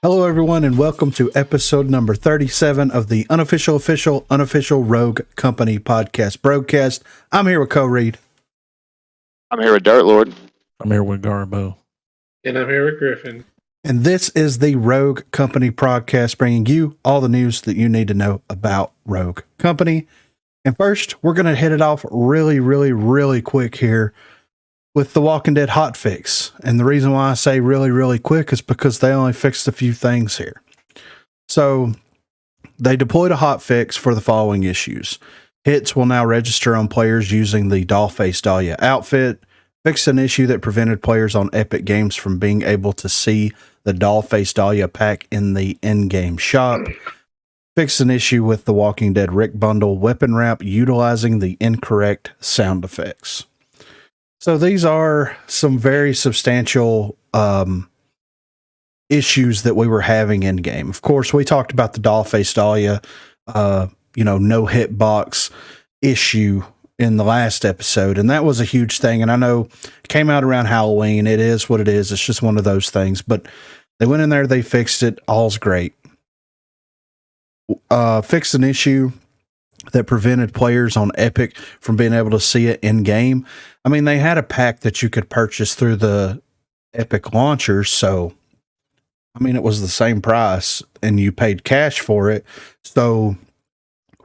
Hello, everyone, and welcome to episode number 37 of the unofficial Rogue Company podcast, Broguecast. I'm here with Co-Reed. I'm here with Dirt Lord. I'm here with Garbo. And I'm here with Griffin. And this is the Rogue Company podcast, bringing you all the news that you need to know about Rogue Company. And first, we're going to hit it off really quick here with the Walking Dead Hotfix. And the reason why I say really quick is because they only fixed a few things here. So they deployed a hotfix for the following issues. Hits will now register on players using the Dollface Dahlia outfit. Fixed an issue that prevented players on Epic Games from being able to see the Dollface Dahlia pack in the in-game shop. Fixed an issue with the Walking Dead Rick Bundle weapon wrap utilizing the incorrect sound effects. So these are some very substantial issues that we were having in game. Of course, we talked about the Dollface Dahlia, no hitbox issue in the last episode, and that was a huge thing. And I know it came out around Halloween. It is what it is. It's just one of those things. But they went in there, they fixed it. All's great. Fixed an issue that prevented players on Epic from being able to see it in game. I mean, they had a pack that you could purchase through the Epic launcher, so I mean, it was the same price and you paid cash for it. So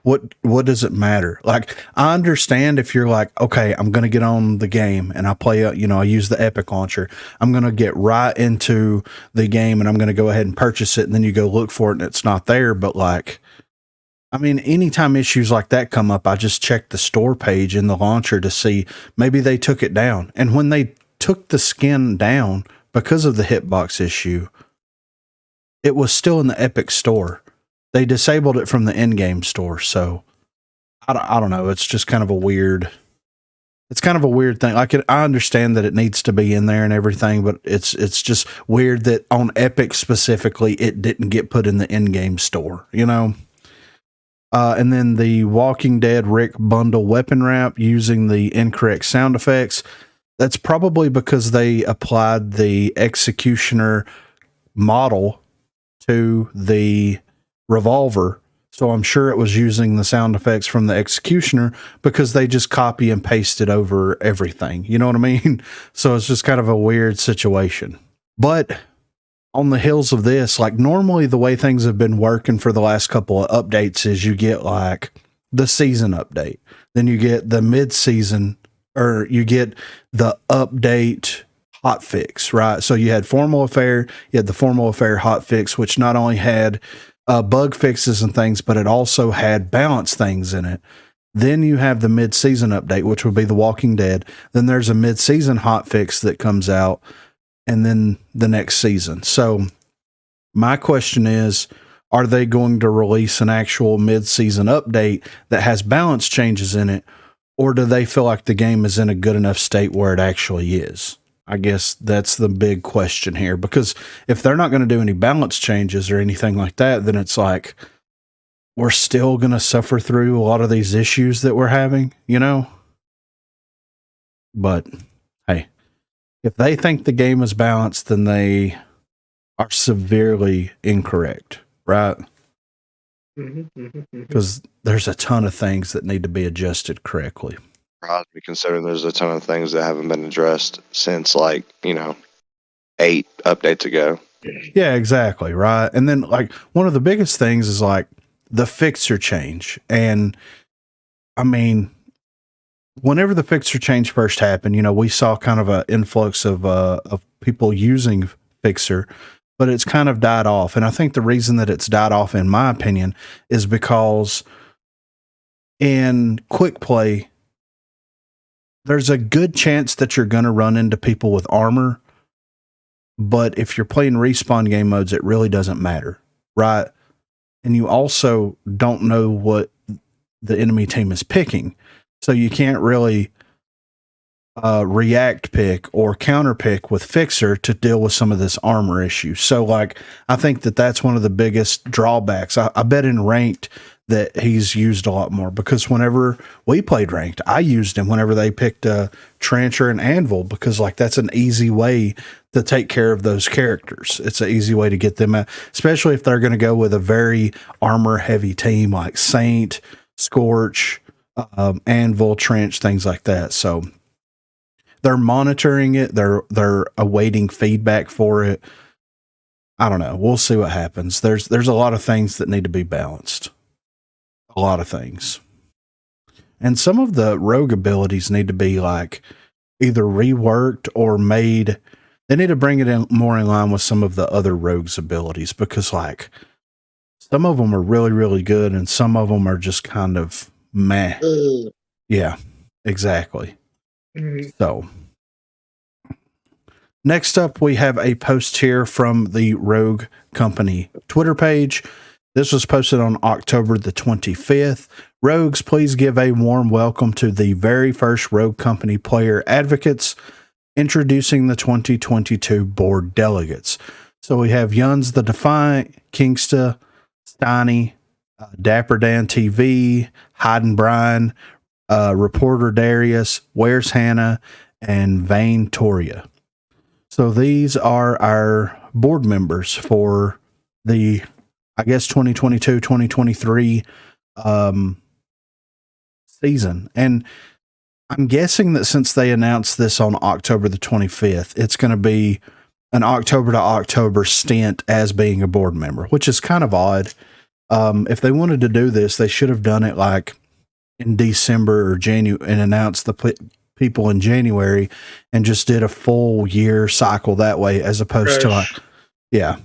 what does it matter? Like, I understand if you're like, okay, I'm going to get on the game and I play, I use the Epic launcher. I'm going to get right into the game and I'm going to go ahead and purchase it. And then you go look for it and it's not there. But like, I mean, anytime issues like that come up, I just check the store page in the launcher to see maybe they took it down. And when they took the skin down because of the hitbox issue, it was still in the Epic store. They disabled it from the in-game store. So I don't know. It's just kind of a weird thing. Like, I understand that it needs to be in there and everything, but it's just weird that on Epic specifically, it didn't get put in the in-game store, and then the Walking Dead Rick Bundle weapon wrap using the incorrect sound effects. That's probably because they applied the Executioner model to the revolver. So I'm sure it was using the sound effects from the Executioner because they just copy and paste it over everything. You know what I mean? So it's just kind of a weird situation. But on the heels of this, like, normally the way things have been working for the last couple of updates is you get like the season update, then you get the mid-season, or you get the update hotfix, right? So you had Formal Affair, you had the Formal Affair hotfix, which not only had bug fixes and things, but it also had balance things in it. Then you have the mid-season update, which would be The Walking Dead. Then there's a mid-season hotfix that comes out, and then the next season. So my question is, are they going to release an actual mid-season update that has balance changes in it, or do they feel like the game is in a good enough state where it actually is? I guess that's the big question here, because if they're not going to do any balance changes or anything like that, then it's like we're still going to suffer through a lot of these issues that we're having, But hey, if they think the game is balanced, then they are severely incorrect, right? Because there's a ton of things that need to be adjusted correctly. Probably considering there's a ton of things that haven't been addressed since 8 updates ago. Yeah, exactly. Right. And then like one of the biggest things is like the fixer change. And I mean, whenever the fixer change first happened, we saw kind of an influx of people using fixer, but it's kind of died off. And I think the reason that it's died off, in my opinion, is because in quick play, there's a good chance that you're going to run into people with armor, but if you're playing respawn game modes, it really doesn't matter, right? And you also don't know what the enemy team is picking, so you can't really react pick or counter pick with fixer to deal with some of this armor issue. So like, I think that that's one of the biggest drawbacks. I bet in ranked that he's used a lot more, because whenever we played ranked, I used him whenever they picked Trancher and Anvil, because like that's an easy way to take care of those characters. It's an easy way to get them out, especially if they're going to go with a very armor heavy team like Saint, Scorch, Anvil, Trench, things like that. So they're monitoring it. They're awaiting feedback for it. I don't know. We'll see what happens. There's a lot of things that need to be balanced. A lot of things. And some of the rogue abilities need to be like either reworked or made. They need to bring it in more in line with some of the other rogues' abilities, because like some of them are really, really good and some of them are just kind of meh. Yeah, exactly. So next up, we have a post here from the Rogue Company Twitter page. This was posted on October the 25th. Rogues, please give a warm welcome to the very first Rogue Company player advocates introducing the 2022 board delegates. So we have Yuns the Defiant, Kingsta, Steiny, Dapper Dan TV, Hyden Brian, Reporter Darius, Where's Hannah, and Vane Toria. So these are our board members for the, I guess, 2022-2023 season. And I'm guessing that since they announced this on October the 25th, it's going to be an October to October stint as being a board member, which is kind of odd. If they wanted to do this, they should have done it like in December or January and announced the people in January and just did a full year cycle that way, as opposed to like, yeah.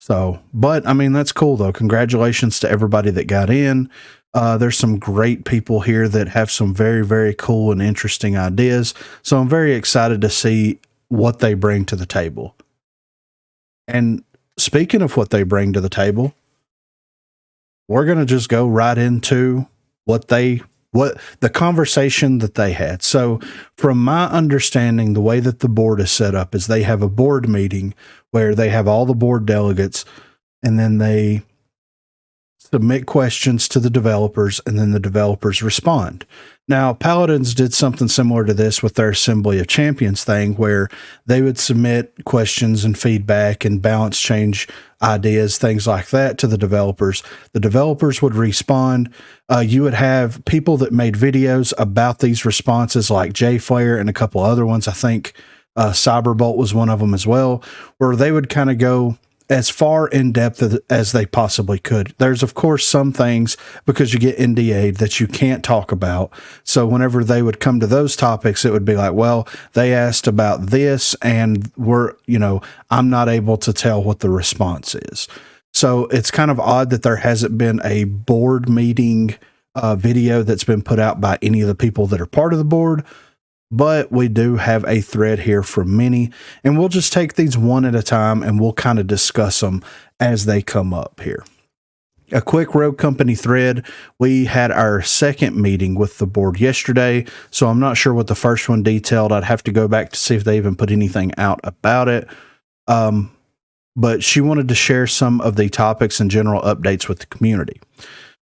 So, but I mean, that's cool though. Congratulations to everybody that got in. There's some great people here that have some very, very cool and interesting ideas. So I'm very excited to see what they bring to the table. And speaking of what they bring to the table, we're going to just go right into what the conversation that they had. So from my understanding, the way that the board is set up is they have a board meeting where they have all the board delegates, and then they submit questions to the developers, and then the developers respond. Now, Paladins did something similar to this with their Assembly of Champions thing, where they would submit questions and feedback and balance change ideas, things like that, to the developers. The developers would respond. You would have people that made videos about these responses, like Jay Flair and a couple other ones. I think Cyberbolt was one of them as well, where they would kind of go as far in depth as they possibly could. There's of course some things, because you get NDA'd, that you can't talk about. So whenever they would come to those topics, it would be like, well, they asked about this and I'm not able to tell what the response is. So it's kind of odd that there hasn't been a board meeting video that's been put out by any of the people that are part of the board. But we do have a thread here from many, and we'll just take these one at a time and we'll kind of discuss them as they come up here. A quick Rogue Company thread. We had our second meeting with the board yesterday, so I'm not sure what the first one detailed. I'd have to go back to see if they even put anything out about it. But she wanted to share some of the topics and general updates with the community.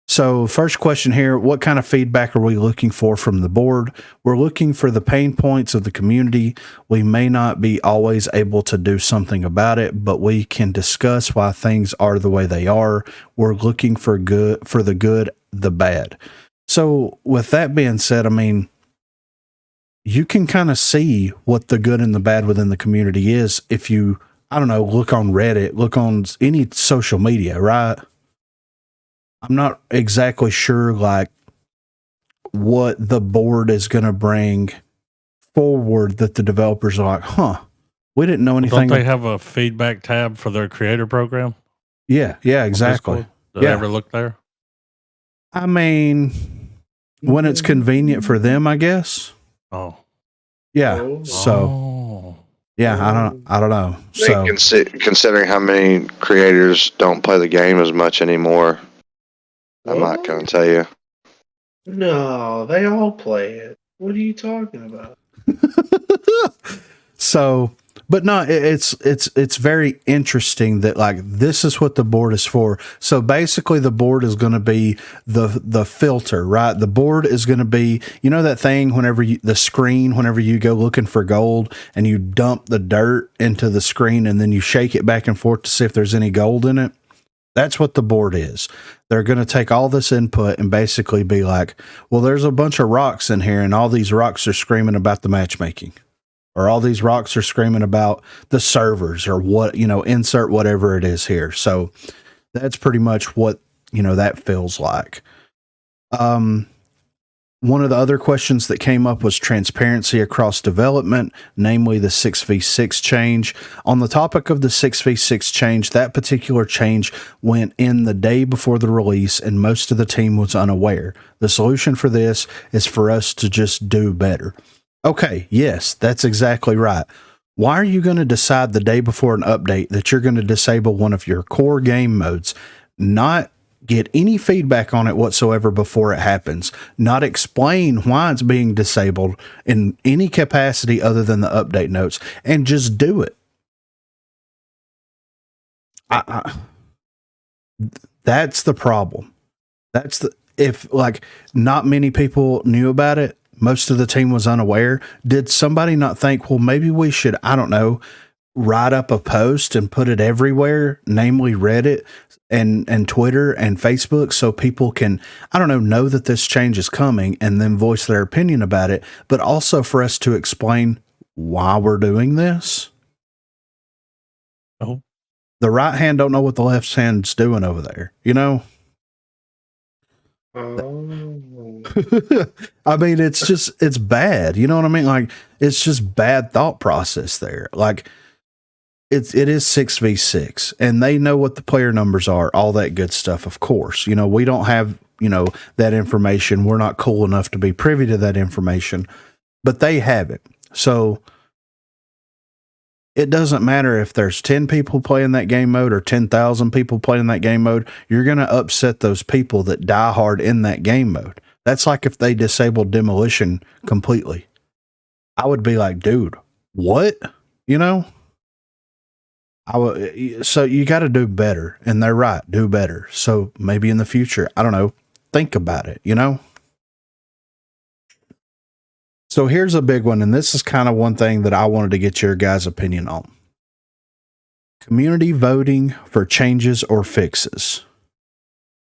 So first question here, what kind of feedback are we looking for from the board? We're looking for the pain points of the community. We may not be always able to do something about it, but we can discuss why things are the way they are. We're looking for the good, the bad. So with that being said, I mean, you can kind of see what the good and the bad within the community is if you, I don't know, look on Reddit, look on any social media, right? I'm not exactly sure like what the board is going to bring forward that the developers are like, we didn't know anything. Don't they have a feedback tab for their creator program? Yeah, exactly. Did I ever look there? I mean, when it's convenient for them, I guess. Oh. Yeah. So yeah, I don't know. So considering how many creators don't play the game as much anymore, I'm not going to tell you. No, they all play it. What are you talking about? So, But no, it's very interesting that like this is what the board is for. So basically, the board is going to be the filter, right? The board is going to be, you know, that thing whenever the screen, whenever you go looking for gold and you dump the dirt into the screen and then you shake it back and forth to see if there's any gold in it. That's what the board is. They're going to take all this input and basically be like, well, there's a bunch of rocks in here and all these rocks are screaming about the matchmaking. Or all these rocks are screaming about the servers or what, you know, insert whatever it is here. So that's pretty much what, you know, that feels like. One of the other questions that came up was transparency across development, namely the 6v6 change. On the topic of the 6v6 change, that particular change went in the day before the release and most of the team was unaware. The solution for this is for us to just do better. Okay, yes, that's exactly right. Why are you going to decide the day before an update that you're going to disable one of your core game modes, not get any feedback on it whatsoever before it happens, not explain why it's being disabled in any capacity other than the update notes, and just do it? That's the problem. If like not many people knew about it, most of the team was unaware. Did somebody not think, well, maybe we should, I don't know, write up a post and put it everywhere, namely Reddit and Twitter and Facebook, so people can, I don't know that this change is coming and then voice their opinion about it, but also for us to explain why we're doing this? Oh. The right hand don't know what the left hand's doing over there, you know? Oh. I mean, it's bad. You know what I mean? Like, it's just bad thought process there. Like, it is 6v6 and they know what the player numbers are, all that good stuff. Of course, you know, we don't have, you know, that information. We're not cool enough to be privy to that information, but they have it. So it doesn't matter if there's 10 people playing that game mode or 10,000 people playing that game mode. You're going to upset those people that die hard in that game mode. That's like if they disabled demolition completely. I would be like, dude, what? You know? So you got to do better, and they're right, do better. So maybe in the future, I don't know, think about it, you know? So here's a big one, and this is kind of one thing that I wanted to get your guys' opinion on. Community voting for changes or fixes.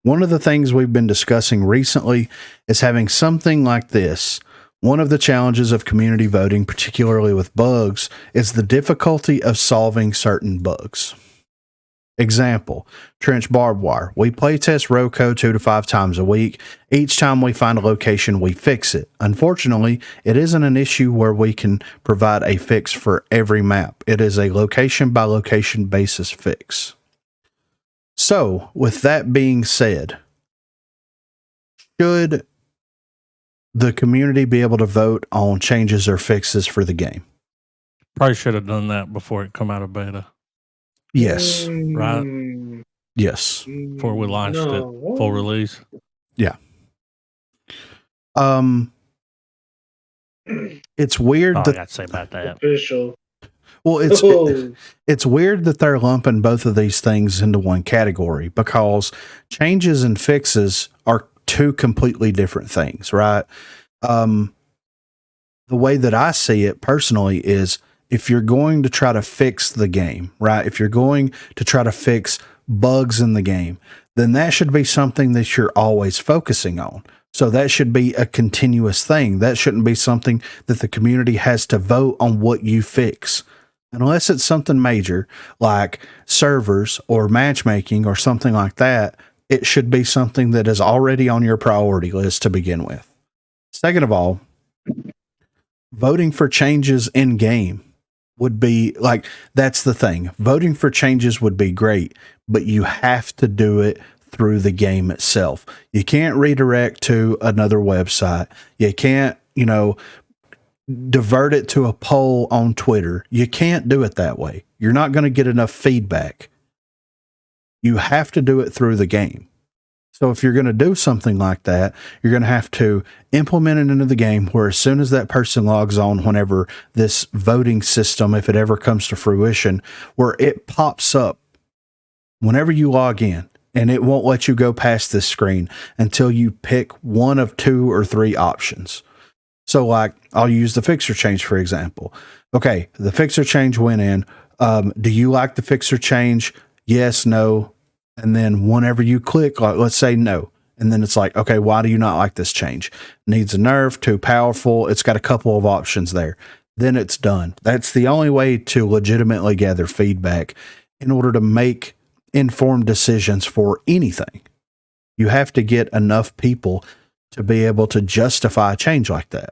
One of the things we've been discussing recently is having something like this. One of the challenges of community voting, particularly with bugs, is the difficulty of solving certain bugs. Example, trench barbed wire. We playtest row code 2 to 5 times a week. Each time we find a location, we fix it. Unfortunately, it isn't an issue where we can provide a fix for every map. It is a location by location basis fix. So, with that being said, should the community be able to vote on changes or fixes for the game? Probably should have done that before it come out of beta. Yes. Right. Yes. Before we launched it, full release. Yeah. It's weird All I that got to say about that. Official. well, it's weird that they're lumping both of these things into one category because changes and fixes are two completely different things, right? The way that I see it personally is if you're going to try to fix the game, right? If you're going to try to fix bugs in the game, then that should be something that you're always focusing on. So that should be a continuous thing. That shouldn't be something that the community has to vote on what you fix. Unless it's something major like servers or matchmaking or something like that, it should be something that is already on your priority list to begin with. Second of all, voting for changes in game would be like, that's the thing. Voting for changes would be great, but you have to do it through the game itself. You can't redirect to another website. You can't, divert it to a poll on Twitter. You can't do it that way. You're not going to get enough feedback. You have to do it through the game. So if you're going to do something like that, you're going to have to implement it into the game where as soon as that person logs on, whenever this voting system, if it ever comes to fruition, where it pops up whenever you log in, and it won't let you go past this screen until you pick one of 2 or 3 options. So like, I'll use the fixer change, for example. Okay, the fixer change went in. Do you like the fixer change? Yes, no. And then whenever you click, like, let's say no. And then it's like, okay, why do you not like this change? Needs a nerf, too powerful. It's got a couple of options there. Then it's done. That's the only way to legitimately gather feedback in order to make informed decisions for anything. You have to get enough people to be able to justify a change like that.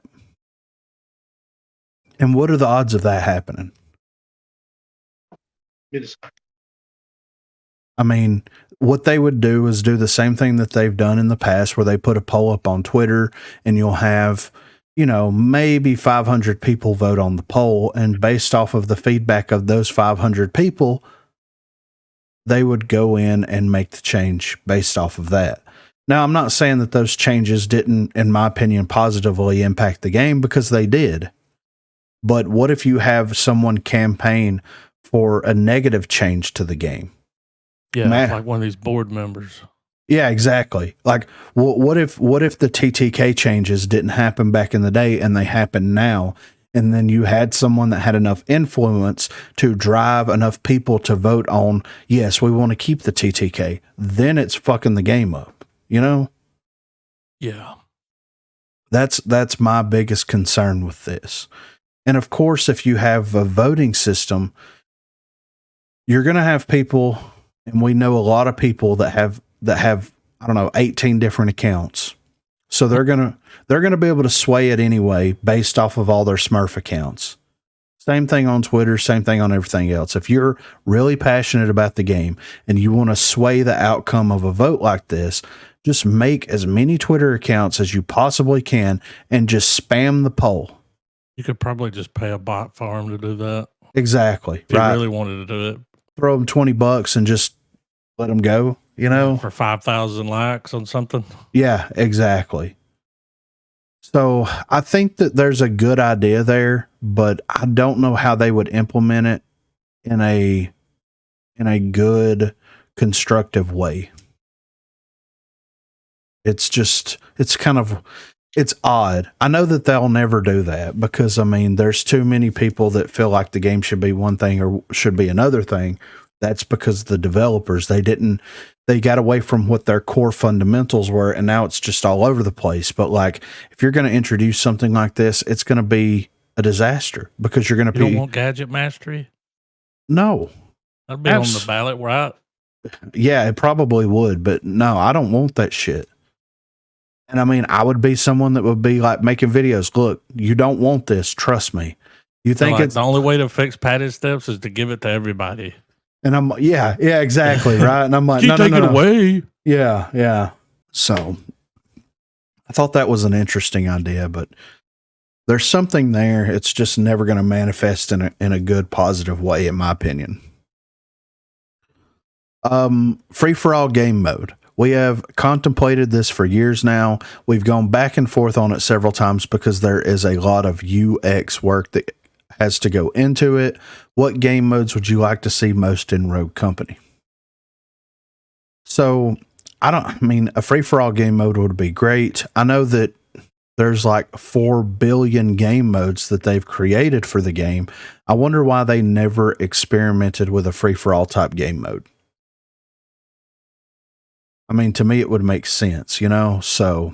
And what are the odds of that happening? I mean, what they would do is do the same thing that they've done in the past, where they put a poll up on Twitter and you'll have, maybe 500 people vote on the poll. And based off of the feedback of those 500 people, they would go in and make the change based off of that. Now, I'm not saying that those changes didn't, in my opinion, positively impact the game, because they did. But what if you have someone campaign for a negative change to the game? Yeah, like one of these board members. Yeah, exactly. Like, what if the TTK changes didn't happen back in the day and they happen now? And then you had someone that had enough influence to drive enough people to vote on, yes, we want to keep the TTK. Then it's fucking the game up, Yeah. That's my biggest concern with this. And of course, if you have a voting system, you're going to have people, and we know a lot of people that have, I don't know, 18 different accounts. So they're going to be able to sway it anyway based off of all their Smurf accounts. Same thing on Twitter, same thing on everything else. If you're really passionate about the game and you want to sway the outcome of a vote like this, just make as many Twitter accounts as you possibly can and just spam the poll. You could probably just pay a bot farm to do that. Exactly. If you really wanted to do it. Throw them $20 and just let them go, For 5,000 likes on something. Yeah, exactly. So I think that there's a good idea there, but I don't know how they would implement it in a good, constructive way. It's odd. I know that they'll never do that because, there's too many people that feel like the game should be one thing or should be another thing. That's because the developers, they got away from what their core fundamentals were, and now it's just all over the place. But like, if you're going to introduce something like this, it's going to be a disaster because you're going to You don't want gadget mastery? No. That'd be on the ballot, right? Yeah, it probably would, but no, I don't want that shit. And I would be someone that would be like making videos. Look, you don't want this. Trust me. You think it's the only way to fix padded steps is to give it to everybody. And I'm, yeah, exactly. Right. And I'm like, no, take it away. Yeah. So I thought that was an interesting idea, but there's something there. It's just never going to manifest in a good, positive way, in my opinion. Free for all game mode. We have contemplated this for years now. We've gone back and forth on it several times because there is a lot of UX work that has to go into it. What game modes would you like to see most in Rogue Company? So a free for all game mode would be great. I know that there's like 4 billion game modes that they've created for the game. I wonder why they never experimented with a free for all type game mode. To me, it would make sense, so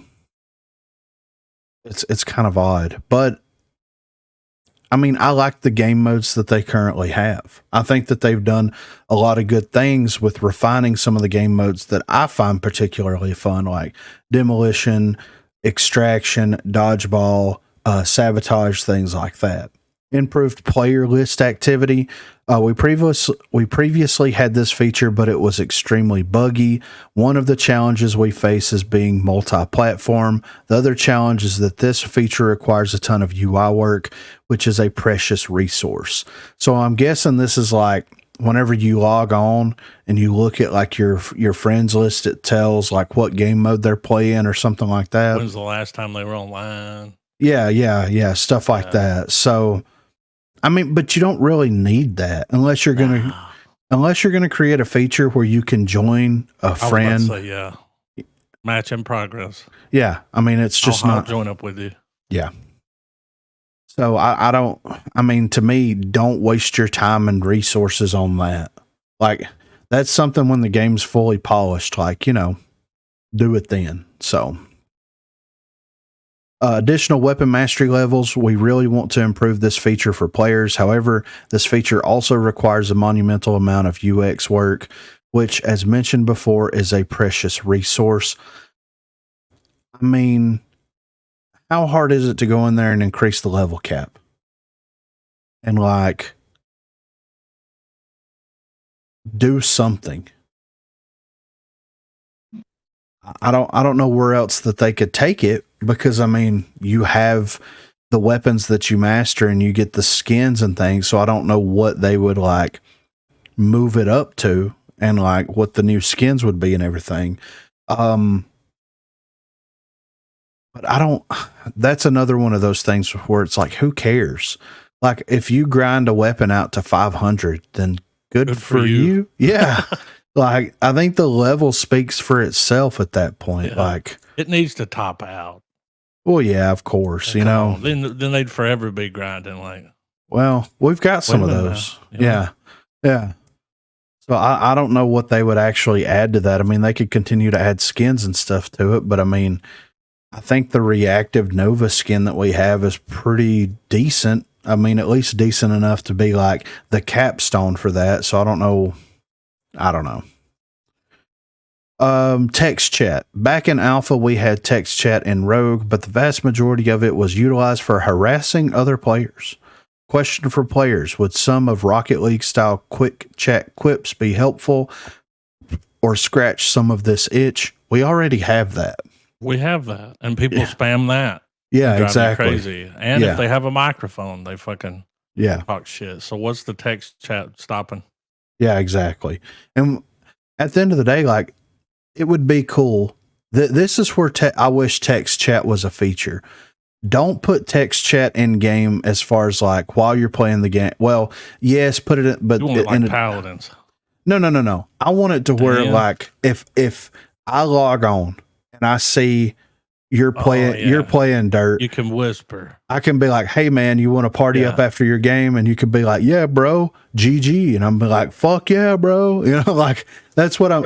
it's kind of odd, but I like the game modes that they currently have. I think that they've done a lot of good things with refining some of the game modes that I find particularly fun, like demolition, extraction, dodgeball, sabotage, things like that. Improved player list activity. We previously had this feature, but it was extremely buggy. One of the challenges we face is being multi-platform. The other challenge is that this feature requires a ton of UI work, which is a precious resource. So I'm guessing this is like whenever you log on and you look at like your friends list, it tells like what game mode they're playing or something like that. When's the last time they were online? Yeah, stuff like that. So, I mean, but you don't really need that unless you're gonna create a feature where you can join a friend. I was about to say, yeah, match in progress. Yeah, I mean, it's just I'll not join up with you. Yeah. So I don't. I mean, to me, don't waste your time and resources on that. Like that's something when the game's fully polished. Like do it then. So. Additional weapon mastery levels. We really want to improve this feature for players. However, this feature also requires a monumental amount of UX work, which, as mentioned before, is a precious resource. I mean, how hard is it to go in there and increase the level cap? And like, do something. I don't know where else that they could take it, because I mean, you have the weapons that you master and you get the skins and things. So I don't know what they would like move it up to and like what the new skins would be and everything. But that's another one of those things where it's like, who cares? Like if you grind a weapon out to 500, then good for you. Yeah. Like, I think the level speaks for itself at that point. Yeah. Like, it needs to top out. Well, yeah, of course, Then they'd forever be grinding. Like, well, we've got some of those. Yeah. So I don't know what they would actually add to that. I mean, they could continue to add skins and stuff to it, but I mean, I think the reactive Nova skin that we have is pretty decent. I mean, at least decent enough to be like the capstone for that. So I don't know. Text chat. Back in alpha, we had text chat in Rogue, but the vast majority of it was utilized for harassing other players. Question for players: would some of Rocket League style quick chat quips be helpful or scratch some of this itch? We already have that. We have that, and people spam that. Yeah, exactly. Crazy. And if they have a microphone, they fucking talk shit. So what's the text chat stopping? Yeah, exactly. And at the end of the day, like, it would be cool. This is where I wish text chat was a feature. Don't put text chat in game as far as like while you're playing the game. Well, yes, put it in, but you want it like Paladins. No. I want it to where like if I log on and I see you're playing dirt, you can whisper. I can be like, "Hey man, you want to party up after your game?" And you can be like, "Yeah, bro, GG." And I'm be like, "Fuck yeah, bro." You know, like that's what I'm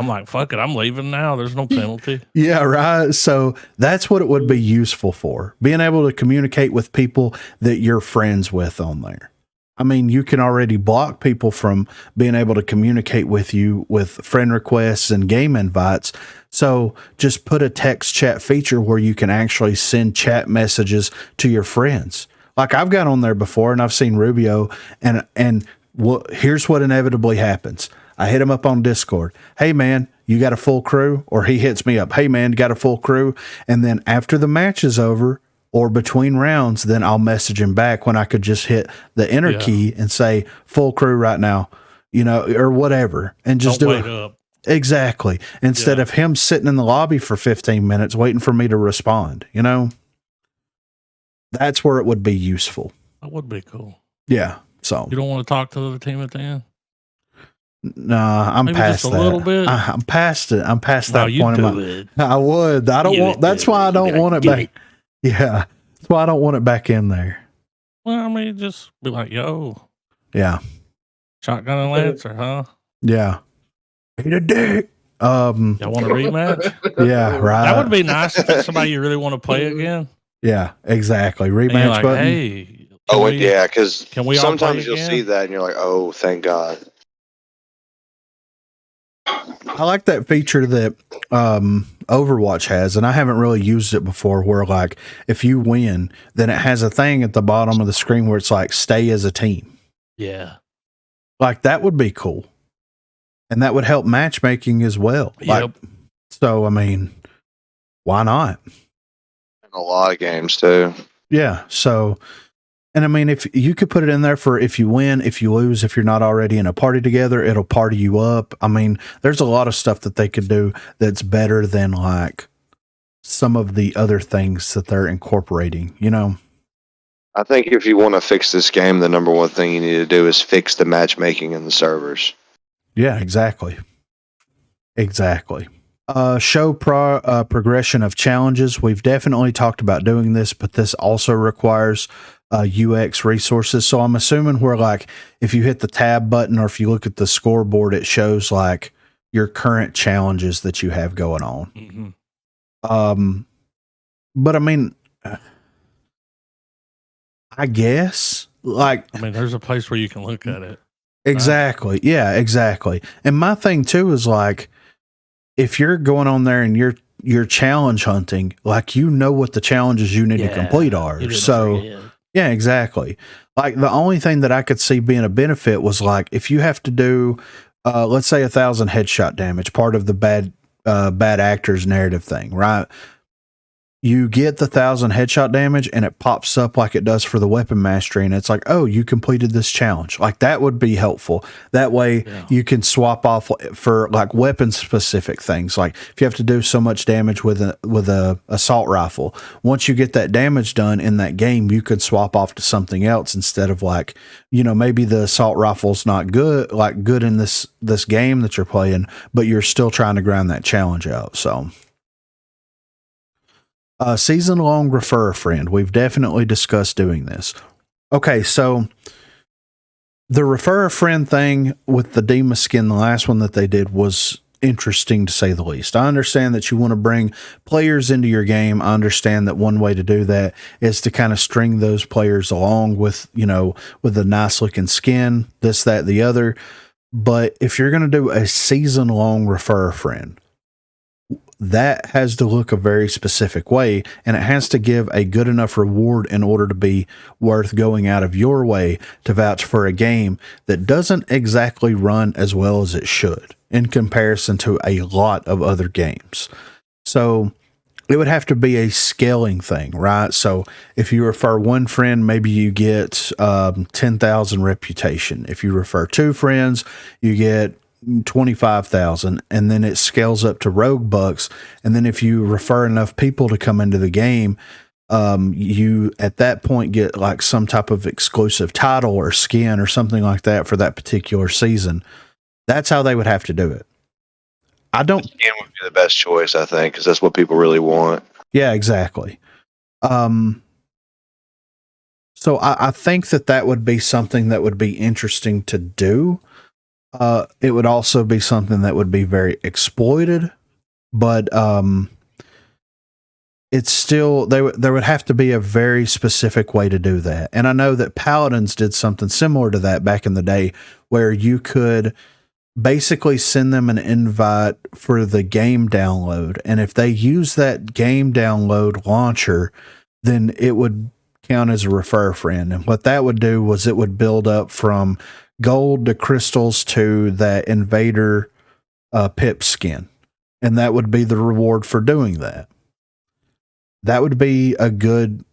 like, "Fuck it, I'm leaving now. There's no penalty." Yeah, right. So that's what it would be useful for. Being able to communicate with people that you're friends with on there. I mean, you can already block people from being able to communicate with you with friend requests and game invites. So just put a text chat feature where you can actually send chat messages to your friends. Like I've got on there before and I've seen Rubio and here's what inevitably happens. I hit him up on Discord. "Hey man, you got a full crew?" Or he hits me up. "Hey man, got a full crew?" And then after the match is over, or between rounds, then I'll message him back when I could just hit the enter key and say full crew right now, or whatever. And just Don't wait up. Exactly. Instead of him sitting in the lobby for 15 minutes waiting for me to respond, that's where it would be useful. That would be cool. Yeah. So you don't want to talk to the team at the end? Nah, I'm Maybe past just that. A little bit. I'm past it. I'm past that point. I would. I don't want. That's why I don't want it back. Yeah, that's why I don't want it back in there. Well, I mean, just be like, "Yo, yeah, shotgun and lancer, huh? Yeah, eat a dick." Y'all want a rematch? Yeah, right. That would be nice if it's somebody you really want to play again. Yeah, exactly. Rematch like, button. Hey, because sometimes you'll see that and you're like, "Oh, thank God." I like that feature that Overwatch has, and I haven't really used it before, where like if you win, then it has a thing at the bottom of the screen where it's like stay as a team. Yeah. Like that would be cool. And that would help matchmaking as well. Yep. So, I mean, why not? In a lot of games too. Yeah. So, And I mean, if you could put it in there for if you win, if you lose, if you're not already in a party together, it'll party you up. I mean, there's a lot of stuff that they could do that's better than like some of the other things that they're incorporating, you know? I think if you want to fix this game, the number one thing you need to do is fix the matchmaking in the servers. Yeah, exactly. Exactly. Show progression of challenges. We've definitely talked about doing this, but this also requires UX resources. So I'm assuming where like if you hit the tab button or if you look at the scoreboard, it shows like your current challenges that you have going on. Mm-hmm. But I mean, I guess like I mean, there's a place where you can look at it. Exactly. Right? Yeah, exactly. And my thing too is like if you're going on there and you're challenge hunting, like you know what the challenges you need to complete are. So yeah, exactly. Like the only thing that I could see being a benefit was like if you have to do let's say 1,000 headshot damage, part of the bad actors narrative thing, right? You get the 1,000 headshot damage and it pops up like it does for the weapon mastery. And it's like, oh, you completed this challenge. Like that would be helpful. That way you can swap off for like weapon specific things. Like if you have to do so much damage with a assault rifle, once you get that damage done in that game, you could swap off to something else instead of like, you know, maybe the assault rifle's not good in this game that you're playing, but you're still trying to grind that challenge out. So. Season-long refer a friend. We've definitely discussed doing this. Okay, so the refer a friend thing with the Dima skin, the last one that they did was interesting to say the least. I understand that you want to bring players into your game. I understand that one way to do that is to kind of string those players along with, you know, with a nice looking skin, this, that, the other. But if you're going to do a season-long refer a friend, that has to look a very specific way, and it has to give a good enough reward in order to be worth going out of your way to vouch for a game that doesn't exactly run as well as it should in comparison to a lot of other games. So it would have to be a scaling thing, right? So if you refer one friend, maybe you get 10,000 reputation. If you refer two friends, you get 25,000, and then it scales up to rogue bucks. And then if you refer enough people to come into the game, you at that point get like some type of exclusive title or skin or something like that for that particular season. That's how they would have to do it. Skin would be the best choice, I think, because that's what people really want. Yeah, exactly. So I think that would be something that would be interesting to do. It would also be something that would be very exploited, but it's still there would have to be a very specific way to do that. And I know that Paladins did something similar to that back in the day, where you could basically send them an invite for the game download, and if they use that game download launcher, then it would count as a refer friend. And what that would do was it would build up from gold to crystals to that invader pip skin, and that would be the reward for doing that. That would be a good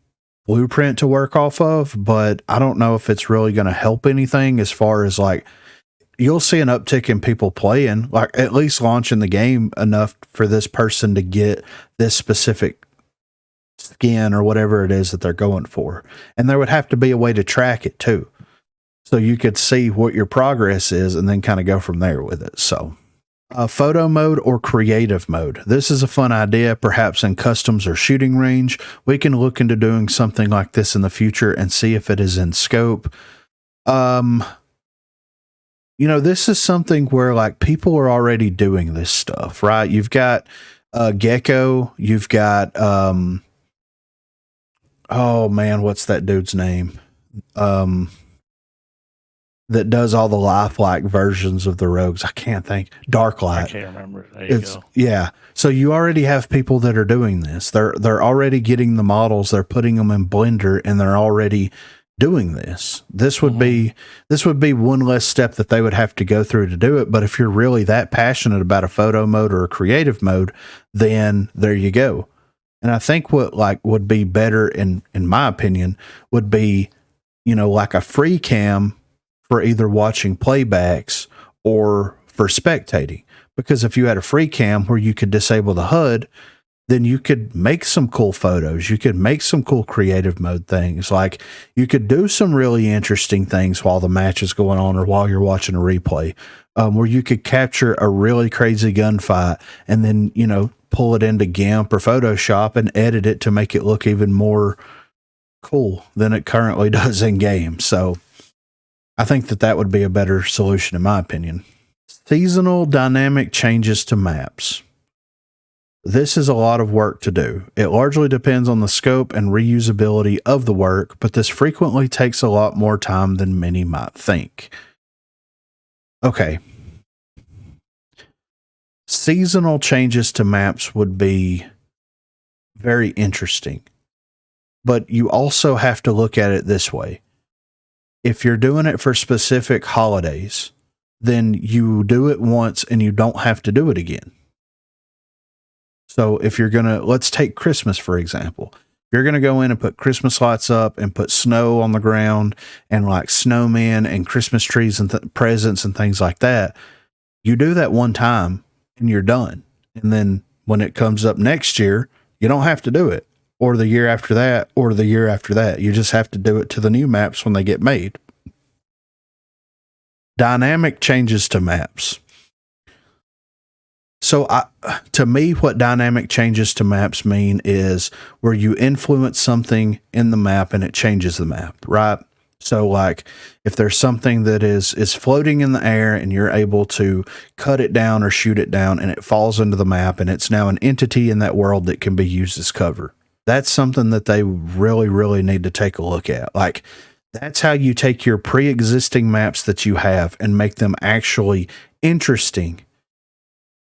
blueprint to work off of, but I don't know if it's really going to help anything as far as like you'll see an uptick in people playing, like at least launching the game enough for this person to get this specific skin or whatever it is that they're going for. And there would have to be a way to track it too, so you could see what your progress is and then kind of go from there with it. So photo mode or creative mode. This is a fun idea, perhaps in customs or shooting range. We can look into doing something like this in the future and see if it is in scope. You know, this is something where like people are already doing this stuff, right? You've got Gecko, you've got oh man, what's that dude's name? That does all the lifelike versions of the rogues. I can't think. Darklight. I can't remember. There you go. Yeah. So you already have people that are doing this. They're already getting the models. They're putting them in Blender, and they're already doing this. This would be one less step that they would have to go through to do it. But if you're really that passionate about a photo mode or a creative mode, then there you go. And I think what like would be better in my opinion would be like a free cam for either watching playbacks or for spectating. Because if you had a free cam where you could disable the HUD, then you could make some cool photos. You could make some cool creative mode things. Like you could do some really interesting things while the match is going on or while you're watching a replay, where you could capture a really crazy gunfight and then, pull it into GIMP or Photoshop and edit it to make it look even more cool than it currently does in game. So I think that would be a better solution in my opinion. Seasonal dynamic changes to maps. This is a lot of work to do. It largely depends on the scope and reusability of the work, but this frequently takes a lot more time than many might think. Okay. Seasonal changes to maps would be very interesting, but you also have to look at it this way. If you're doing it for specific holidays, then you do it once and you don't have to do it again. So if you're going to, let's take Christmas, for example. You're going to go in and put Christmas lights up and put snow on the ground and like snowmen and Christmas trees and presents and things like that. You do that one time and you're done. And then when it comes up next year, you don't have to do it, or the year after that, or the year after that. You just have to do it to the new maps when they get made. Dynamic changes to maps. So to me, what dynamic changes to maps mean is where you influence something in the map and it changes the map, right? So like if there's something that is floating in the air and you're able to cut it down or shoot it down and it falls into the map and it's now an entity in that world that can be used as cover. That's something that they really, really need to take a look at. Like that's how you take your pre-existing maps that you have and make them actually interesting,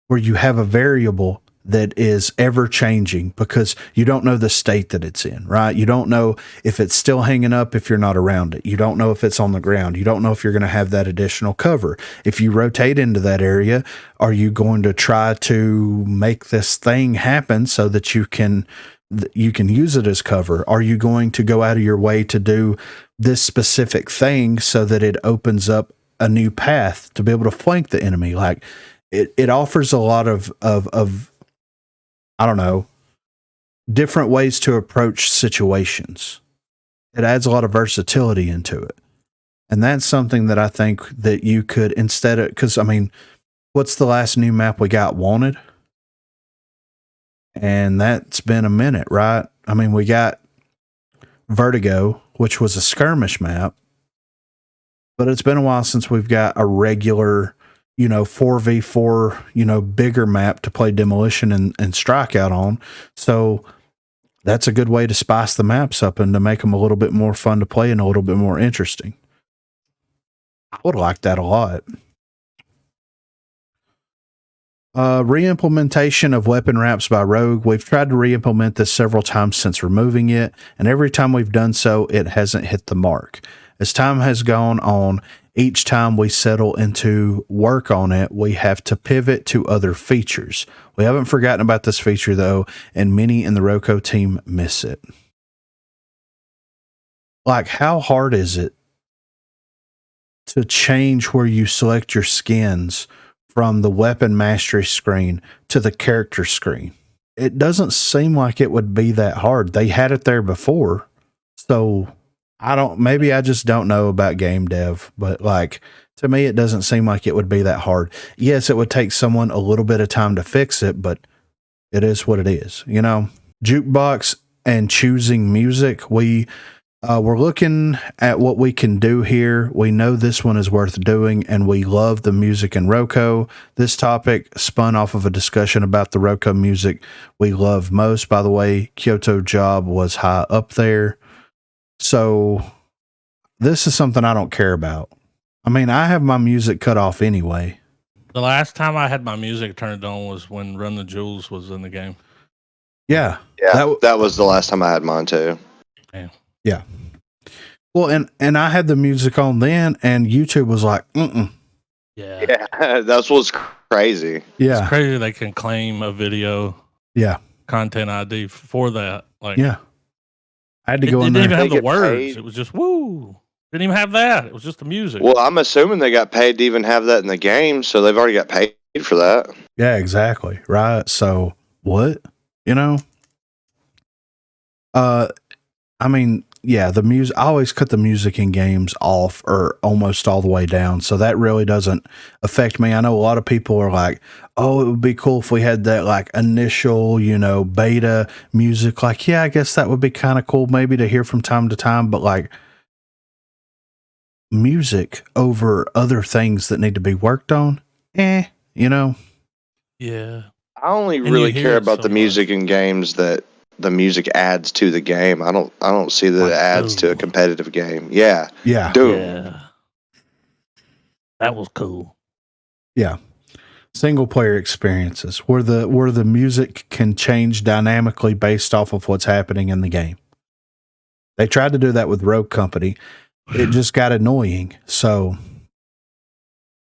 where you have a variable that is ever changing because you don't know the state that it's in, right? You don't know if it's still hanging up if you're not around it. You don't know if it's on the ground. You don't know if you're going to have that additional cover. If you rotate into that area, are you going to try to make this thing happen so that you can use it as cover? Are you going to go out of your way to do this specific thing so that it opens up a new path to be able to flank the enemy? Like, it offers a lot of I don't know, different ways to approach situations. It adds a lot of versatility into it. And that's something that I think that you could, instead of, because I mean, what's the last new map we got? Wanted? And that's been a minute, right? I mean, we got Vertigo, which was a skirmish map, but it's been a while since we've got a regular 4v4, bigger map to play Demolition and Strike out on. So that's a good way to spice the maps up and to make them a little bit more fun to play and a little bit more interesting. I would like that a lot. Re-implementation of weapon wraps by Rogue. We've tried to re-implement this several times since removing it, and every time we've done so, it hasn't hit the mark. As time has gone on, each time we settle into work on it, we have to pivot to other features. We haven't forgotten about this feature, though, and many in the Roco team miss it. Like, how hard is it to change where you select your skins from the weapon mastery screen to the character screen? It doesn't seem like it would be that hard. They had it there before, so maybe I just don't know about game dev, but like, to me, it doesn't seem like it would be that hard. Yes, it would take someone a little bit of time to fix it, but it is what it is, Jukebox and choosing music. We're looking at what we can do here. We know this one is worth doing, and we love the music in Roco. This topic spun off of a discussion about the Roco music we love most. By the way, Kyoto Job was high up there. So this is something I don't care about. I mean, I have my music cut off anyway. The last time I had my music turned on was when Run the Jewels was in the game. Yeah. That was the last time I had mine too. Yeah. Well, and I had the music on then, and YouTube was like, Yeah, that's what's crazy. Yeah. It's crazy they can claim a video content ID for that. Like, yeah. I had to go in it there. didn't even have They the get words. paid. It was just woo. Didn't even have that. It was just the music. Well, I'm assuming they got paid to even have that in the game, so they've already got paid for that. Yeah, exactly. Right. So what? You know? I mean, yeah, the music, I always cut the music in games off or almost all the way down. So that really doesn't affect me. I know a lot of people are like, oh, it would be cool if we had that like initial, you know, beta music. Like, yeah, I guess that would be kind of cool maybe to hear from time to time, but like music over other things that need to be worked on, you know? Yeah. I only And you really hear care it about so the music much. in games that the music adds to the game. I don't see that Like it adds to a Doom. competitive game. Yeah. Yeah. Doom. Yeah. That was cool. Yeah. Single player experiences where the music can change dynamically based off of what's happening in the game. They tried to do that with Rogue Company. It just got annoying. So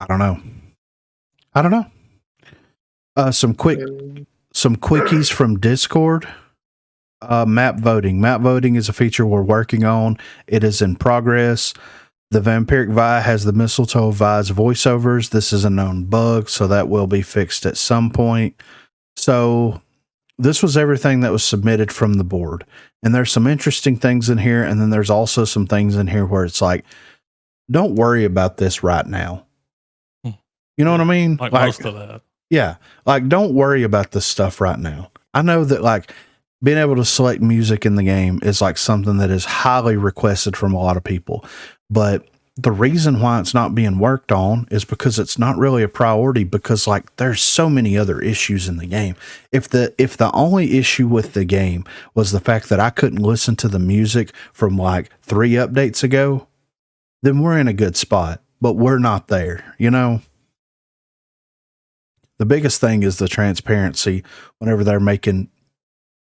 I don't know. Some quickies from Discord. Map voting. Map voting is a feature we're working on. It is in progress. The Vampiric Vi has the Mistletoe Vi's voiceovers. This is a known bug, so that will be fixed at some point. So this was everything that was submitted from the board. And there's some interesting things in here, and then there's also some things in here where it's like, don't worry about this right now. You know what I mean? Like most of that. Yeah. Like, don't worry about this stuff right now. I know that, like, being able to select music in the game is, like, something that is highly requested from a lot of people. But the reason why it's not being worked on is because it's not really a priority because, like, there's so many other issues in the game. If the only issue with the game was the fact that I couldn't listen to the music from, like, 3 updates ago, then we're in a good spot. But we're not there, you know? The biggest thing is the transparency whenever they're making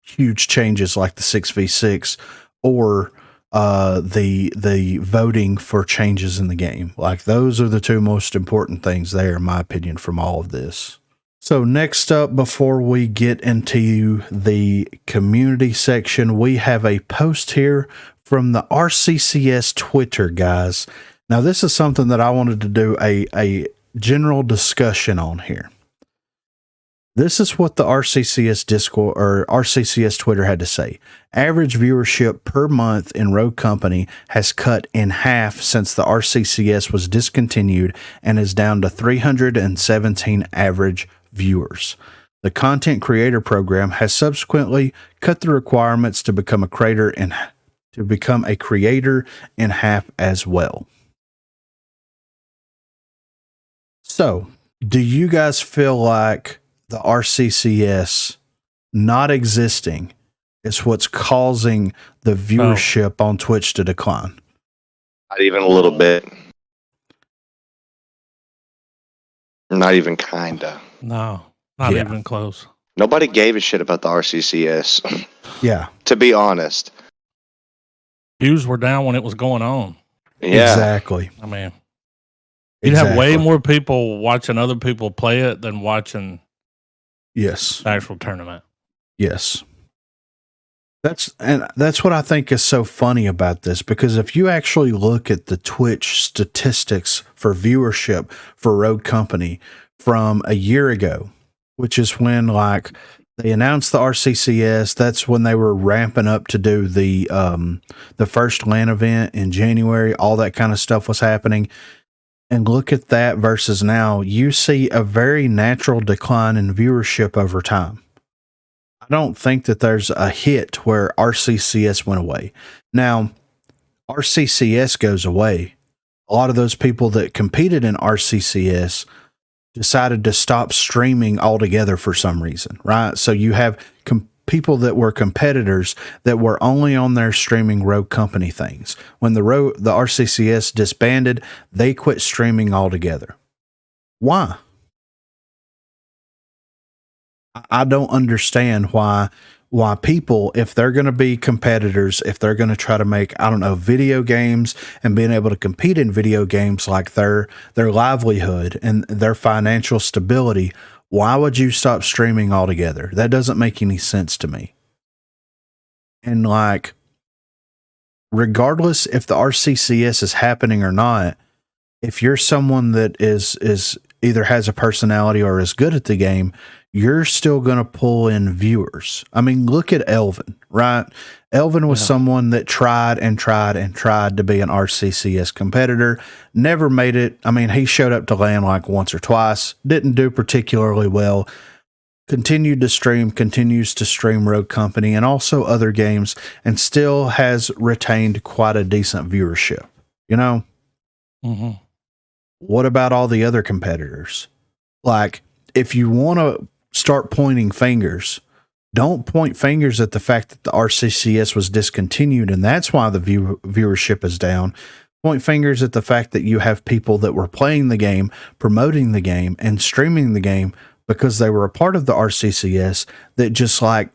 huge changes like the 6v6 or the voting for changes in the game. Like, those are the two most important things there, in my opinion, from all of this. So next up, before we get into the community section, we have a post here from the RCCS Twitter, guys. Now, this is something that I wanted to do a general discussion on here. This is what the RCCS Discord or RCCS Twitter had to say. Average viewership per month in Rogue Company has cut in half since the RCCS was discontinued and is down to 317 average viewers. The content creator program has subsequently cut the requirements to become a creator in half as well. So, do you guys feel like the RCCS not existing is what's causing the viewership on Twitch to decline? Not even a little bit. Not even kinda. No, not even close. Nobody gave a shit about the RCCS. Yeah. To be honest. Views were down when it was going on. Yeah. Exactly. I mean, you'd have way more people watching other people play it than watching the actual tournament. Yes. That's what I think is so funny about this, because if you actually look at the Twitch statistics for viewership for Rogue Company from a year ago, which is when, like, they announced the RCCS, that's when they were ramping up to do the first LAN event in January, all that kind of stuff was happening. And look at that versus now, you see a very natural decline in viewership over time. I don't think that there's a hit where RCCS went away. Now, RCCS goes away. A lot of those people that competed in RCCS decided to stop streaming altogether for some reason, right? So you have people that were competitors that were only on there streaming Rogue Company things. When the RCCS disbanded, they quit streaming altogether. Why? I don't understand why people, if they're going to be competitors, if they're going to try to make, I don't know, video games and being able to compete in video games like their livelihood and their financial stability, why would you stop streaming altogether? That doesn't make any sense to me. And, like, regardless if the RCCS is happening or not, if you're someone that is either has a personality or is good at the game, you're still going to pull in viewers. I mean, look at Elvin, right? Elvin was someone that tried and tried and tried to be an RCCS competitor, never made it. I mean, he showed up to LAN like once or twice, didn't do particularly well, continued to stream, continues to stream Rogue Company and also other games, and still has retained quite a decent viewership, you know? Mm-hmm. What about all the other competitors? Like, if you want to start pointing fingers, don't point fingers at the fact that the RCCS was discontinued and that's why the viewership is down. Point fingers at the fact that you have people that were playing the game, promoting the game, and streaming the game because they were a part of the RCCS that just like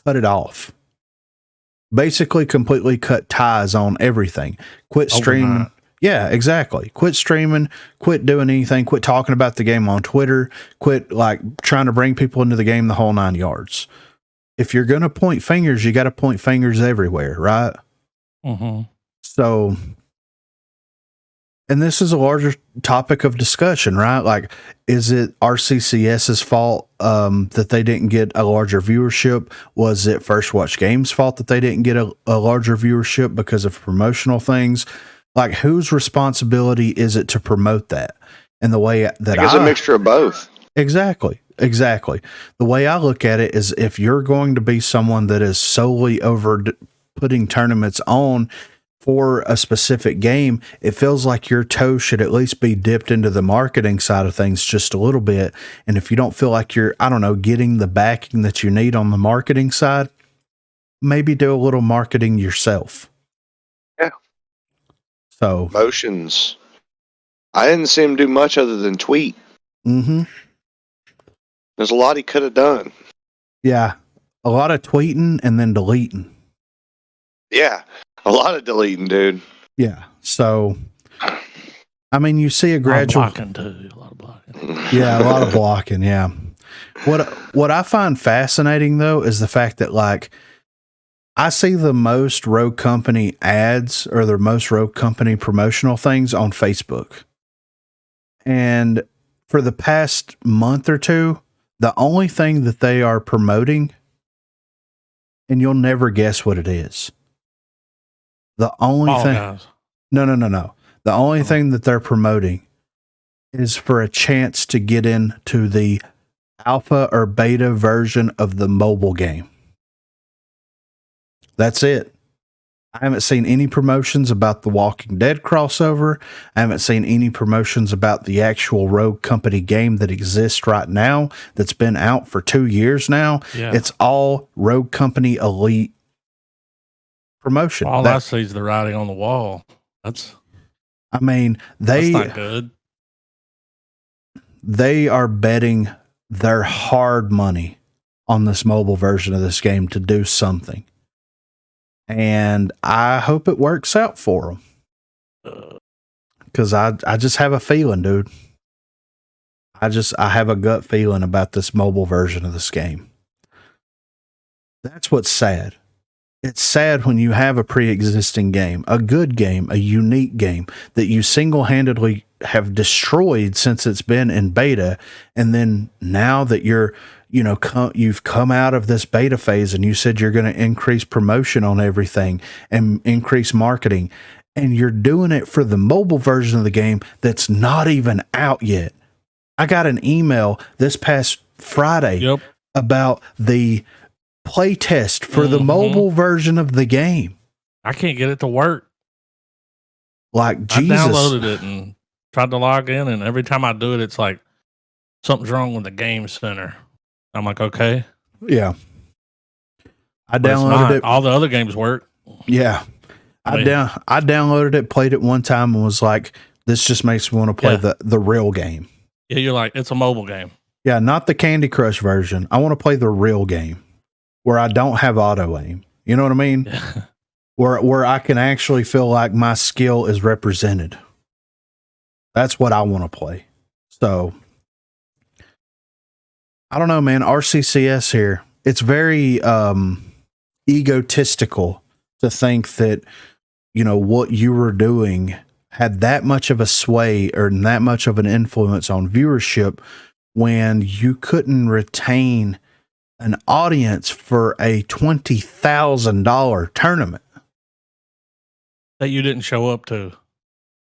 cut it off. Basically completely cut ties on everything. Quit streaming. Overnight. Yeah, exactly. Quit streaming, quit doing anything, quit talking about the game on Twitter, quit like trying to bring people into the game the whole 9 yards. If you're going to point fingers, you got to point fingers everywhere, right? Mm-hmm. So, and this is a larger topic of discussion, right? Like, is it RCCS's fault that they didn't get a larger viewership? Was it First Watch Games' fault that they didn't get a larger viewership because of promotional things? Like, whose responsibility is it to promote that? And the way that it's a mixture of both. Exactly. The way I look at it is if you're going to be someone that is solely over putting tournaments on for a specific game, it feels like your toe should at least be dipped into the marketing side of things just a little bit. And if you don't feel like you're, I don't know, getting the backing that you need on the marketing side, maybe do a little marketing yourself. Yeah. So motions. I didn't see him do much other than tweet. Mm-hmm. There's a lot he could have done. Yeah. A lot of tweeting and then deleting. Yeah. A lot of deleting, dude. Yeah. So, I mean, you see a gradual... A lot of blocking. Yeah, a lot of blocking, yeah. What I find fascinating, though, is the fact that, like, I see the most Rogue Company ads or the most Rogue Company promotional things on Facebook. And for the past month or two, the only thing that they are promoting, and you'll never guess what it is. The only thing... Guys. No. The only thing that they're promoting is for a chance to get into the alpha or beta version of the mobile game. That's it. I haven't seen any promotions about the Walking Dead crossover. I haven't seen any promotions about the actual Rogue Company game that exists right now that's been out for 2 years now. Yeah. It's all Rogue Company Elite promotion. All I see is the writing on the wall. That's not good. They are betting their hard money on this mobile version of this game to do something. And I hope it works out for them. Because I just have a feeling, dude. I have a gut feeling about this mobile version of this game. That's what's sad. It's sad when you have a pre-existing game, a good game, a unique game that you single-handedly have destroyed since it's been in beta. And then now that you're, you've come out of this beta phase and you said you're going to increase promotion on everything and increase marketing, and you're doing it for the mobile version of the game that's not even out yet. I got an email this past Friday about the play test for the mobile version of the game. I can't get it to work. Like, Jesus. I downloaded it and tried to log in, and every time I do it, it's like something's wrong with the game center. I'm like, okay. Yeah. I downloaded it. All the other games work. Yeah. I downloaded it, played it one time, and was like, this just makes me want to play the real game. Yeah, you're like, it's a mobile game. Yeah, not the Candy Crush version. I want to play the real game where I don't have auto aim. You know what I mean? Yeah. Where I can actually feel like my skill is represented. That's what I want to play. So, I don't know, man. RCCS here. It's very egotistical to think that, what you were doing had that much of a sway or that much of an influence on viewership when you couldn't retain an audience for a $20,000 tournament. That you didn't show up to.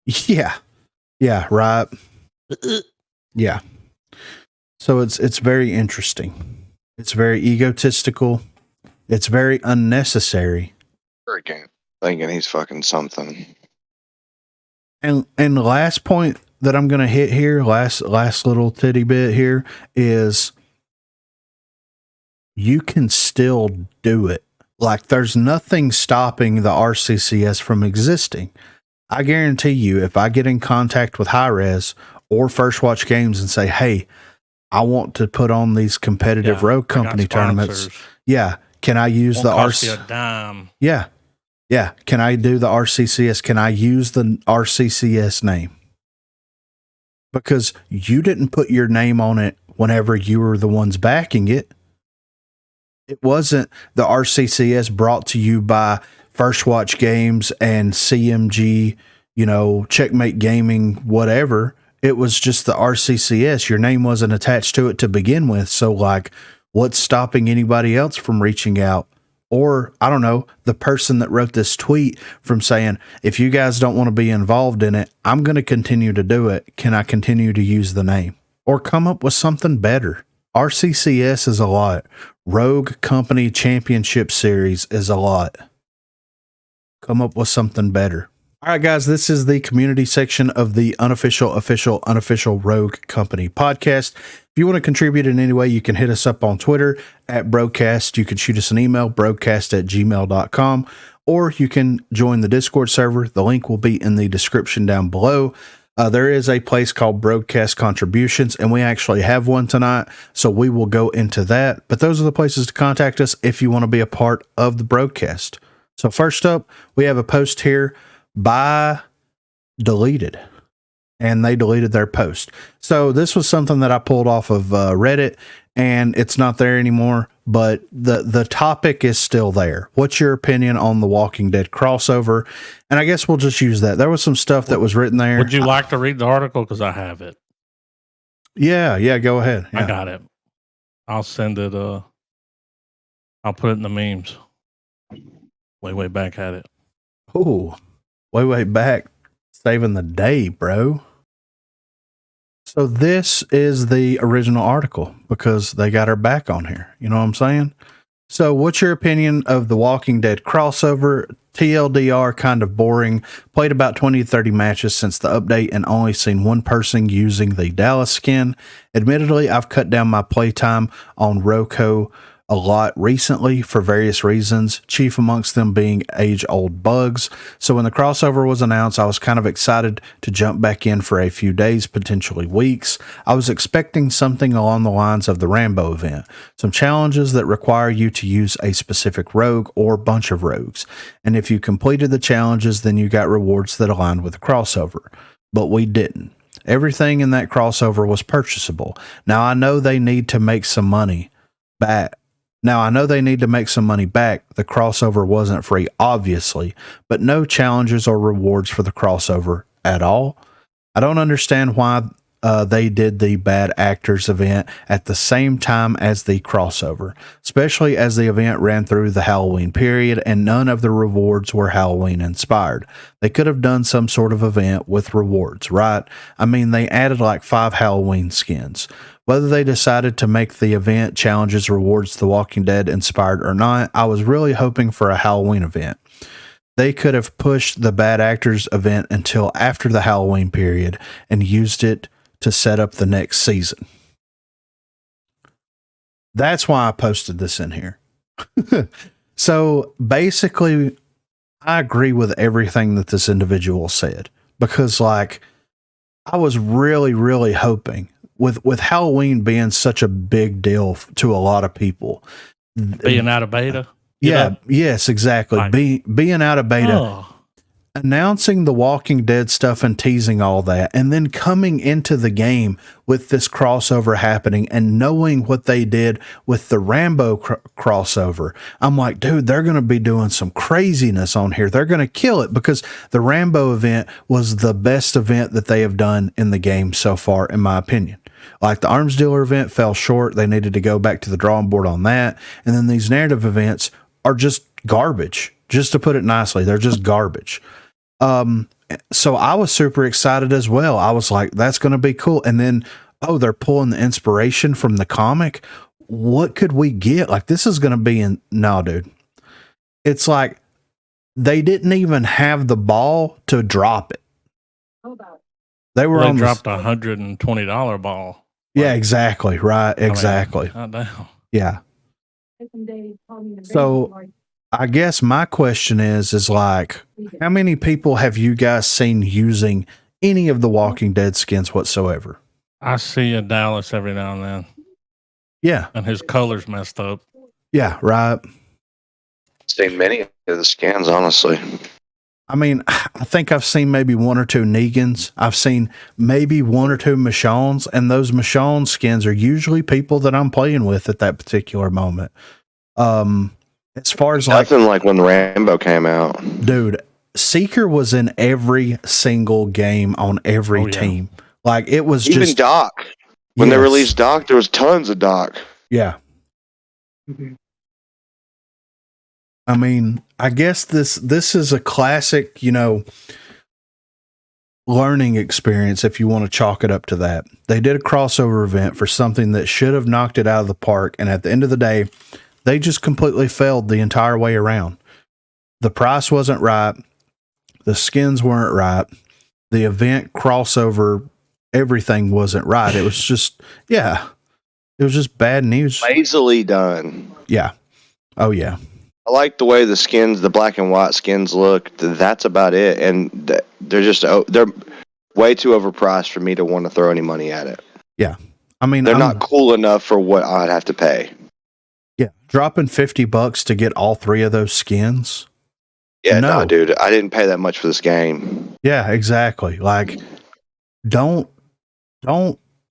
Yeah. Yeah, right. Yeah. So it's very interesting. It's very egotistical. It's very unnecessary. Freaking thinking he's fucking something. And the last point that I'm going to hit here, last little titty bit here, is you can still do it. Like, there's nothing stopping the RCCS from existing. I guarantee you, if I get in contact with High Res or First Watch Games and say, hey, I want to put on these competitive Rogue Company tournaments. Yeah. Can I use the RCCS? A dime. Yeah. Yeah. Can I do the RCCS? Can I use the RCCS name? Because you didn't put your name on it whenever you were the ones backing it. It wasn't the RCCS brought to you by First Watch Games and CMG, Checkmate Gaming, whatever. It was just the RCCS. Your name wasn't attached to it to begin with. So, like, what's stopping anybody else from reaching out? Or, I don't know, the person that wrote this tweet from saying, if you guys don't want to be involved in it, I'm going to continue to do it. Can I continue to use the name? Or come up with something better? RCCS is a lot. Rogue Company Championship Series is a lot. Come up with something better. All right, guys, this is the community section of the unofficial Rogue Company podcast. If you want to contribute in any way, you can hit us up on Twitter at Broguecast. You can shoot us an email, broguecast@gmail.com, or you can join the Discord server. The link will be in the description down below. There is a place called Broguecast Contributions, and we actually have one tonight, so we will go into that. But those are the places to contact us if you want to be a part of the Broguecast. So first up, we have a post here by Deleted, and they deleted their post. So this was something that I pulled off of Reddit, and it's not there anymore, but the topic is still there. What's your opinion on the Walking Dead crossover? And I guess we'll just use that. There was some stuff that was written there. Would you like to read the article? Because I have it. Yeah, go ahead. Yeah. I got it. I'll send it. I'll put it in the memes. Way back at it. Oh, way back. Saving the day, bro. So this is the original article because they got her back on here. You know what I'm saying? So what's your opinion of the Walking Dead crossover? TLDR, kind of boring. Played about 20 to 30 matches since the update and only seen one person using the Dallas skin. Admittedly, I've cut down my playtime on Roku a lot recently for various reasons, chief amongst them being age-old bugs. So when the crossover was announced, I was kind of excited to jump back in for a few days, potentially weeks. I was expecting something along the lines of the Rambo event, some challenges that require you to use a specific rogue or bunch of rogues. And if you completed the challenges, then you got rewards that aligned with the crossover. But we didn't. Everything in that crossover was purchasable. Now I know they need to make some money back. The crossover wasn't free, obviously, but no challenges or rewards for the crossover at all. I don't understand why they did the Bad Actors event at the same time as the crossover, especially as the event ran through the Halloween period and none of the rewards were Halloween inspired. They could have done some sort of event with rewards, right? I mean, they added like 5 Halloween skins. Whether they decided to make the event challenges rewards The Walking Dead inspired or not, I was really hoping for a Halloween event. They could have pushed the Bad Actors event until after the Halloween period and used it to set up the next season. That's why I posted this in here. So basically, I agree with everything that this individual said because, like, I was really hoping with Halloween being such a big deal to a lot of people, being out of beta. Yeah. Yes, exactly. Like, being out of beta. announcing the Walking Dead stuff and teasing all that, and then coming into the game with this crossover happening and knowing what they did with the Rambo crossover, I'm like, dude, they're going to be doing some craziness on here. They're going to kill it, because the Rambo event was the best event that they have done in the game so far, in my opinion. Like, the arms dealer event fell short. They needed to go back to the drawing board on that. And then these narrative events are just garbage. Just to put it nicely, they're just garbage. So I was super excited as well. I was like, that's going to be cool. And then, oh, they're pulling the inspiration from the comic. What could we get? Like, this is going to be no, dude. It's like they didn't even have the ball to drop it. They were on dropped $120 ball. Yeah, exactly. Right. Exactly. Yeah. So I guess my question is like, how many people have you guys seen using any of the Walking Dead skins whatsoever? I see a Dallas every now and then. Yeah. And his color's messed up. Yeah, right. Seen many of the skins, honestly. I mean, I think I've seen maybe one or two Negans. I've seen maybe one or two Michonnes, and those Michonne skins are usually people that I'm playing with at that particular moment. As far as nothing like when Rambo came out, dude, Seeker was in every single game on every team. Like, it was even just Doc. When they released Doc, there was tons of Doc. Yeah. I mean, I guess this is a classic, learning experience, if you want to chalk it up to that. They did a crossover event for something that should have knocked it out of the park, and at the end of the day, they just completely failed the entire way around. The price wasn't right. The skins weren't right. The event crossover, everything wasn't right. It was just, it was just bad news. Lazily done. Yeah. Oh, yeah. I like the way the skins, the black and white skins look. That's about it. And they're way too overpriced for me to want to throw any money at it. Yeah. I mean, they're not cool enough for what I'd have to pay. Yeah, dropping $50 to get all three of those skins. Yeah, no, dude, I didn't pay that much for this game. Yeah, exactly. Like, don't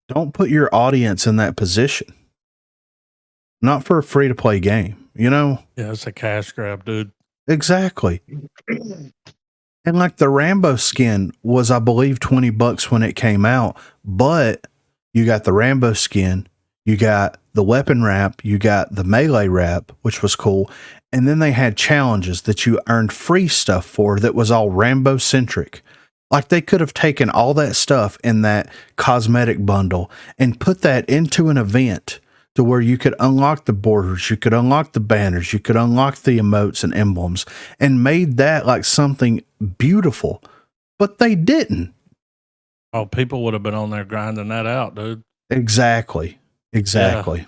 put your audience in that position. Not for a free to play game, Yeah, it's a cash grab, dude. Exactly. And like, the Rambo skin was, I believe, $20 when it came out, but you got the Rambo skin. You got the weapon wrap, you got the melee wrap, which was cool. And then they had challenges that you earned free stuff for that was all Rambo centric. Like, they could have taken all that stuff in that cosmetic bundle and put that into an event to where you could unlock the borders, you could unlock the banners, you could unlock the emotes and emblems, and made that like something beautiful. But they didn't. Oh, people would have been on there grinding that out, dude. Exactly. Yeah.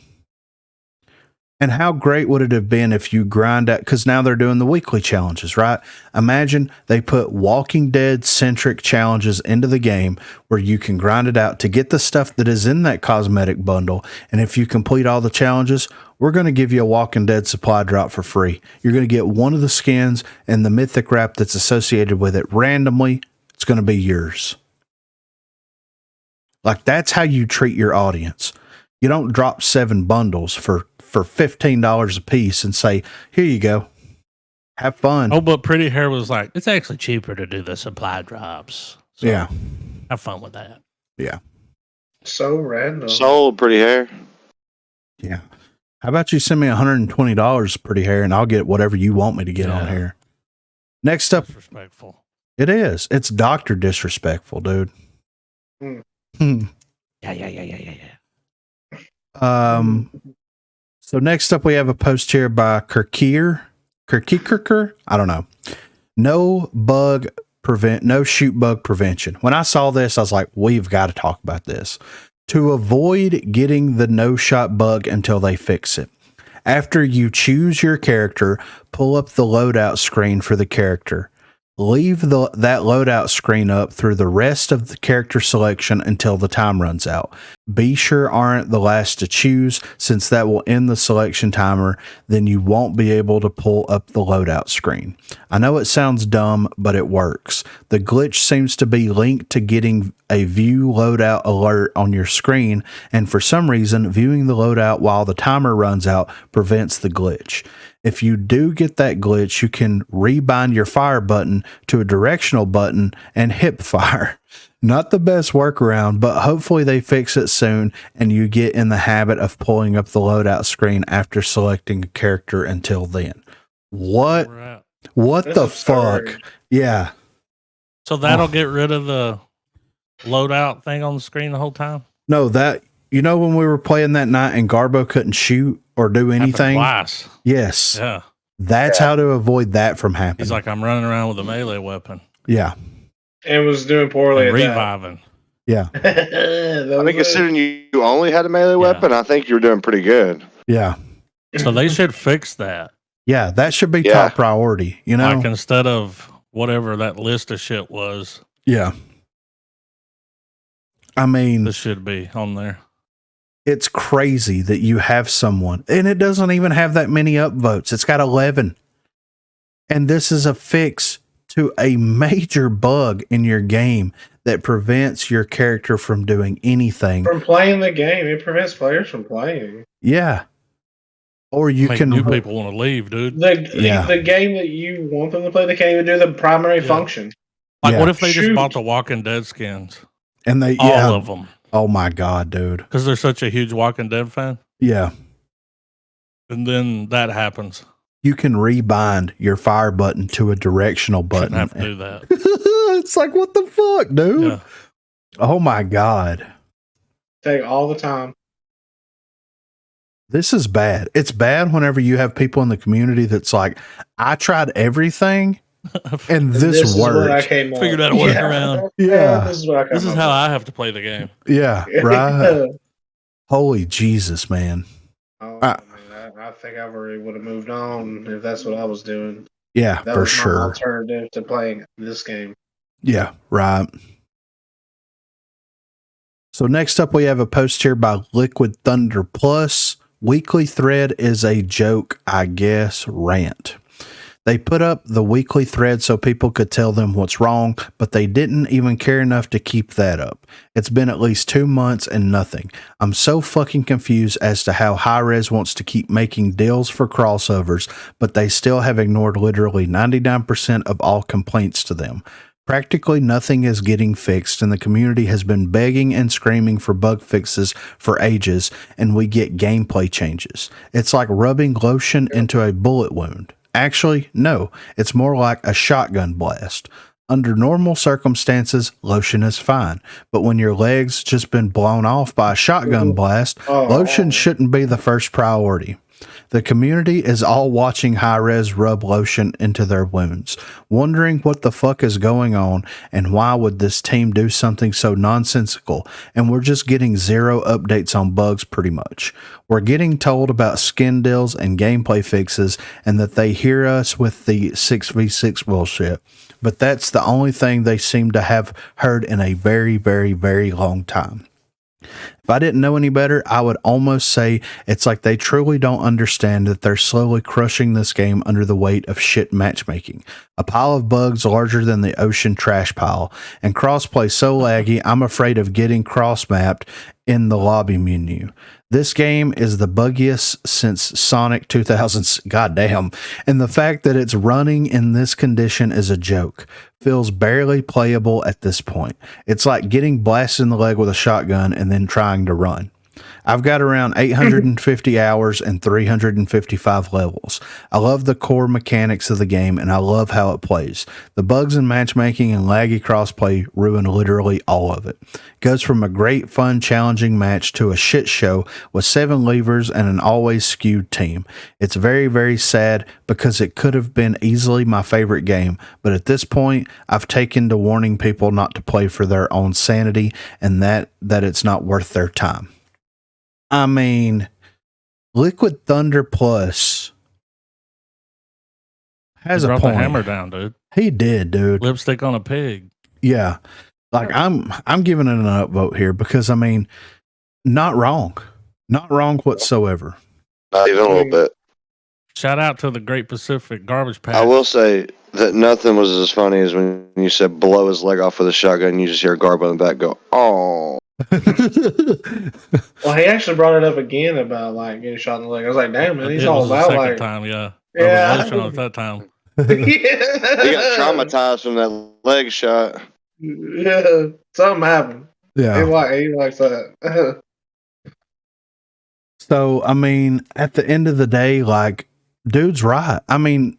And how great would it have been if you grind out, because now they're doing the weekly challenges, right? Imagine they put Walking Dead centric challenges into the game where you can grind it out to get the stuff that is in that cosmetic bundle. And if you complete all the challenges, we're going to give you a Walking Dead supply drop for free. You're going to get one of the skins and the mythic wrap that's associated with it randomly. It's going to be yours. Like, that's how you treat your audience. You don't drop 7 bundles for $15 a piece and say, here you go. Have fun. Oh, but Pretty Hair was like, it's actually cheaper to do the supply drops. So yeah. Have fun with that. Yeah. So random. Sold, Pretty Hair. Yeah. How about you send me $120, Pretty Hair, and I'll get whatever you want me to get on here. Next up. Disrespectful. It is. It's Dr. Disrespectful, dude. Yeah. So next up, we have a post here by Kirkier. I don't know. No shoot bug prevention. When I saw this, I was like, we've got to talk about this. To avoid getting the no shot bug until they fix it. After you choose your character, pull up the loadout screen for the character. Leave that loadout screen up through the rest of the character selection until the time runs out. Be sure aren't the last to choose, since that will end the selection timer. Then you won't be able to pull up the loadout screen. I know it sounds dumb, but it works. The glitch seems to be linked to getting a view loadout alert on your screen, and for some reason, viewing the loadout while the timer runs out prevents the glitch. If you do get that glitch, you can rebind your fire button to a directional button and hip fire. Not the best workaround, but hopefully they fix it soon and you get in the habit of pulling up the loadout screen after selecting a character until then. What? What That's the absurd. fuck? Yeah. So that'll get rid of the loadout thing on the screen the whole time? No, when we were playing that night and Garbo couldn't shoot or do anything? Twice. Yes. Yeah. That's how to avoid that from happening. He's like, I'm running around with a melee weapon. Yeah. And was doing poorly And at reviving. Yeah. that. I think considering you only had a melee weapon, I think you were doing pretty good. Yeah. So they should fix that. Yeah. That should be top priority, you know? Like instead of whatever that list of shit was. Yeah. I mean, This should be on there. it's crazy that you have someone, and it doesn't even have that many upvotes. It's got 11. And this is a fix to a major bug in your game that prevents your character from doing anything. From playing the game, it prevents players from playing. Yeah. Or you Make can. new people want to leave, dude. The game that you want them to play, they can't even do the primary function. Like, what if they just bought the Walking Dead skins? And they, all of them. Oh my God, dude. Because they're such a huge Walking Dead fan. Yeah. And then that happens. You can rebind your fire button to a directional button. Shouldn't have to do that. It's like, what the fuck, dude? Yeah. Oh my God. Take all the time. This is bad. It's bad whenever you have people in the community that's like, I tried everything and this worked. Figured out a workaround. Yeah. This is how I have to play the game. Yeah, right. Holy Jesus, man. I think I already would have moved on if that's what I was doing. Yeah, that for was sure. My alternative to playing this game. Yeah, right. So next up, we have a post here by Liquid Thunder Plus. Weekly thread is a joke, I guess, rant. They put up the weekly thread so people could tell them what's wrong, but they didn't even care enough to keep that up. It's been at least 2 months and nothing. I'm so fucking confused as to how Hi-Rez wants to keep making deals for crossovers, but they still have ignored literally 99% of all complaints to them. Practically nothing is getting fixed, and the community has been begging and screaming for bug fixes for ages, and we get gameplay changes. It's like rubbing lotion into a bullet wound. Actually, no, it's more like a shotgun blast. Under normal circumstances, lotion is fine, but when your leg's just been blown off by a shotgun blast, lotion shouldn't be the first priority. The community is all watching Hi-Rez rub lotion into their wounds, wondering what the fuck is going on and why would this team do something so nonsensical, and we're just getting zero updates on bugs pretty much. We're getting told about skin deals and gameplay fixes and that they hear us with the 6v6 bullshit, but that's the only thing they seem to have heard in a very, very, very long time. If I didn't know any better, I would almost say it's like they truly don't understand that they're slowly crushing this game under the weight of shit matchmaking. A pile of bugs larger than the ocean trash pile, and crossplay so laggy, I'm afraid of getting cross-mapped in the lobby menu. This game is the buggiest since Sonic 2000's. Goddamn. And the fact that it's running in this condition is a joke. Feels barely playable at this point. It's like getting blasted in the leg with a shotgun and then trying to run. I've got around 850 hours and 355 levels. I love the core mechanics of the game and I love how it plays. The bugs in matchmaking and laggy crossplay ruin literally all of it. It goes from a great, fun, challenging match to a shit show with 7 levers and an always skewed team. It's very, very sad because it could have been easily my favorite game, but at this point, I've taken to warning people not to play for their own sanity and that it's not worth their time. I mean, Liquid Thunder Plus, has He a brought the point. hammer down, dude. He did, dude. Lipstick on a pig. Yeah. Like I'm giving it an upvote here because I mean, not wrong. Not wrong whatsoever. Not even a little bit. Shout out to the Great Pacific Garbage Patch. I will say that nothing was as funny as when you said blow his leg off with a shotgun and you just hear Garbo in the back go, oh. Well, he actually brought it up again about like getting shot in the leg. I was like, damn, man, he's It all was the about second like, time, yeah. Yeah. Emotional at that time. He got traumatized from that leg shot. Yeah, something happened. Yeah. He likes that. So, I mean, at the end of the day, like, dude's right. I mean,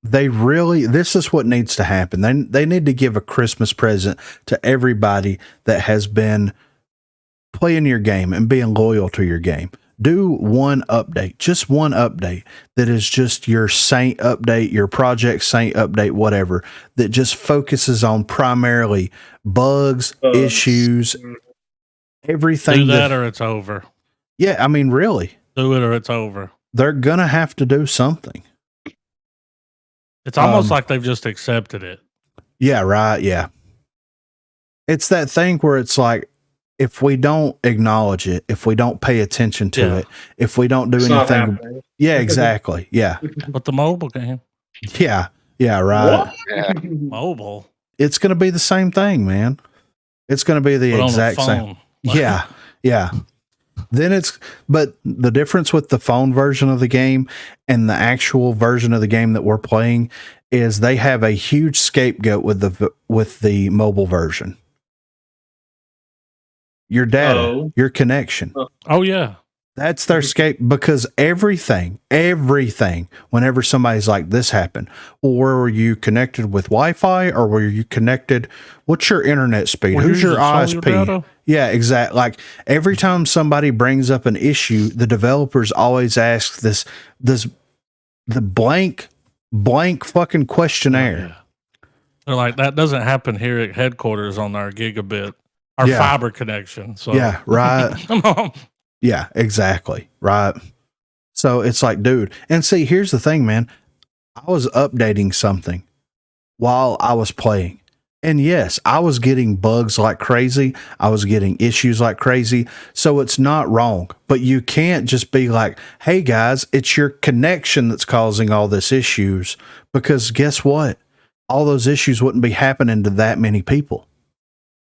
this is what needs to happen. They need to give a Christmas present to everybody that has been playing your game and being loyal to your game. Do one update, just one update that is just your Saint update, your Project Saint update, whatever, that just focuses on primarily bugs, issues, everything. Do that or it's over. Yeah, I mean, really. Do it or it's over. They're going to have to do something. It's almost like they've just accepted it. Yeah, right. Yeah. It's that thing where it's like, if we don't acknowledge it, if we don't pay attention to it, if we don't do anything. Yeah, exactly. Yeah. But the mobile game. Yeah. Yeah, right. Yeah. Mobile. It's going to be the same thing, man. It's going to be the exact same. Yeah. Yeah. But the difference with the phone version of the game and the actual version of the game that we're playing is they have a huge scapegoat with the mobile version. Your data, your connection. Oh, yeah. That's their because everything, whenever somebody's like, this happened, well, were you connected with Wi-Fi or were you connected? What's your internet speed? Who's your ISP? Yeah, exactly. Like every time somebody brings up an issue, the developers always ask the blank fucking questionnaire. Oh, yeah. They're like, that doesn't happen here at headquarters on our gigabit, our fiber connection. So yeah, right. Come on. Yeah, exactly. Right. So it's like, dude, and see, here's the thing, man. I was updating something while I was playing. And yes, I was getting bugs like crazy. I was getting issues like crazy. So it's not wrong, but you can't just be like, hey guys, it's your connection that's causing all this issues, because guess what? All those issues wouldn't be happening to that many people.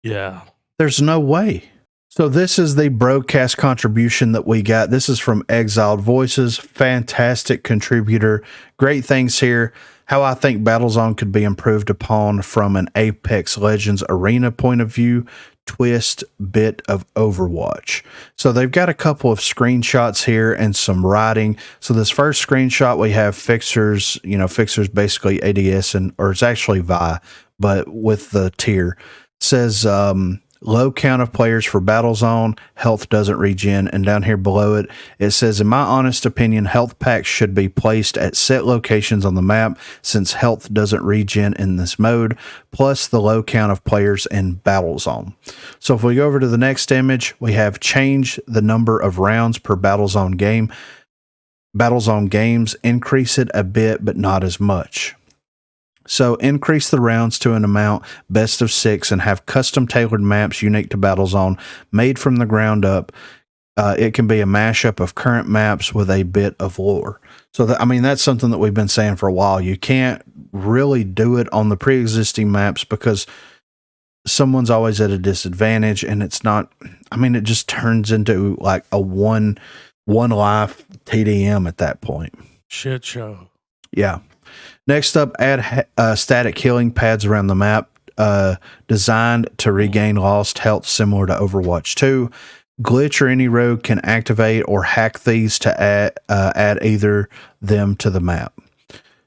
Yeah. There's no way. So this is the Broguecast contribution that we got. This is from Exiled Voices. Fantastic contributor. Great things here. How I think Battlezone could be improved upon from an Apex Legends arena point of view. Twist bit of Overwatch. So they've got a couple of screenshots here and some writing. So this first screenshot, we have Fixers, Fixers basically ADS, or it's actually Vi, but with the tier. Says, low count of players for Battlezone, health doesn't regen, and down here below it, it says, in my honest opinion, health packs should be placed at set locations on the map since health doesn't regen in this mode, plus the low count of players in Battlezone. So if we go over to the next image, we have changed the number of rounds per Battlezone game. Battlezone games increase it a bit, but not as much. So increase the rounds to an amount best of 6 and have custom tailored maps unique to Battlezone made from the ground up. It can be a mashup of current maps with a bit of lore. So that's something that we've been saying for a while. You can't really do it on the pre-existing maps because someone's always at a disadvantage, and it's not, it just turns into like a one life TDM at that point. Shit show. Yeah. Next up, add static healing pads around the map, designed to regain lost health similar to Overwatch 2. Glitch or any rogue can activate or hack these to add either them to the map.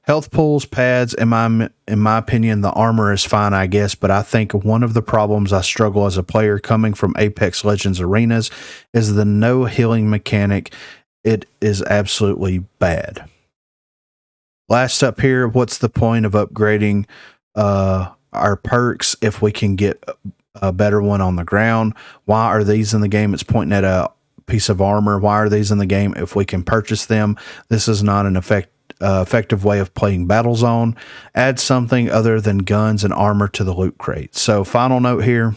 Health pools, pads, in my opinion, the armor is fine, I guess, but I think one of the problems I struggle as a player coming from Apex Legends arenas is the no healing mechanic. It is absolutely bad. Last up here, what's the point of upgrading our perks if we can get a better one on the ground? Why are these in the game? It's pointing at a piece of armor. Why are these in the game if we can purchase them? This is not an effective way of playing Battlezone. Add something other than guns and armor to the loot crate. So, final note here.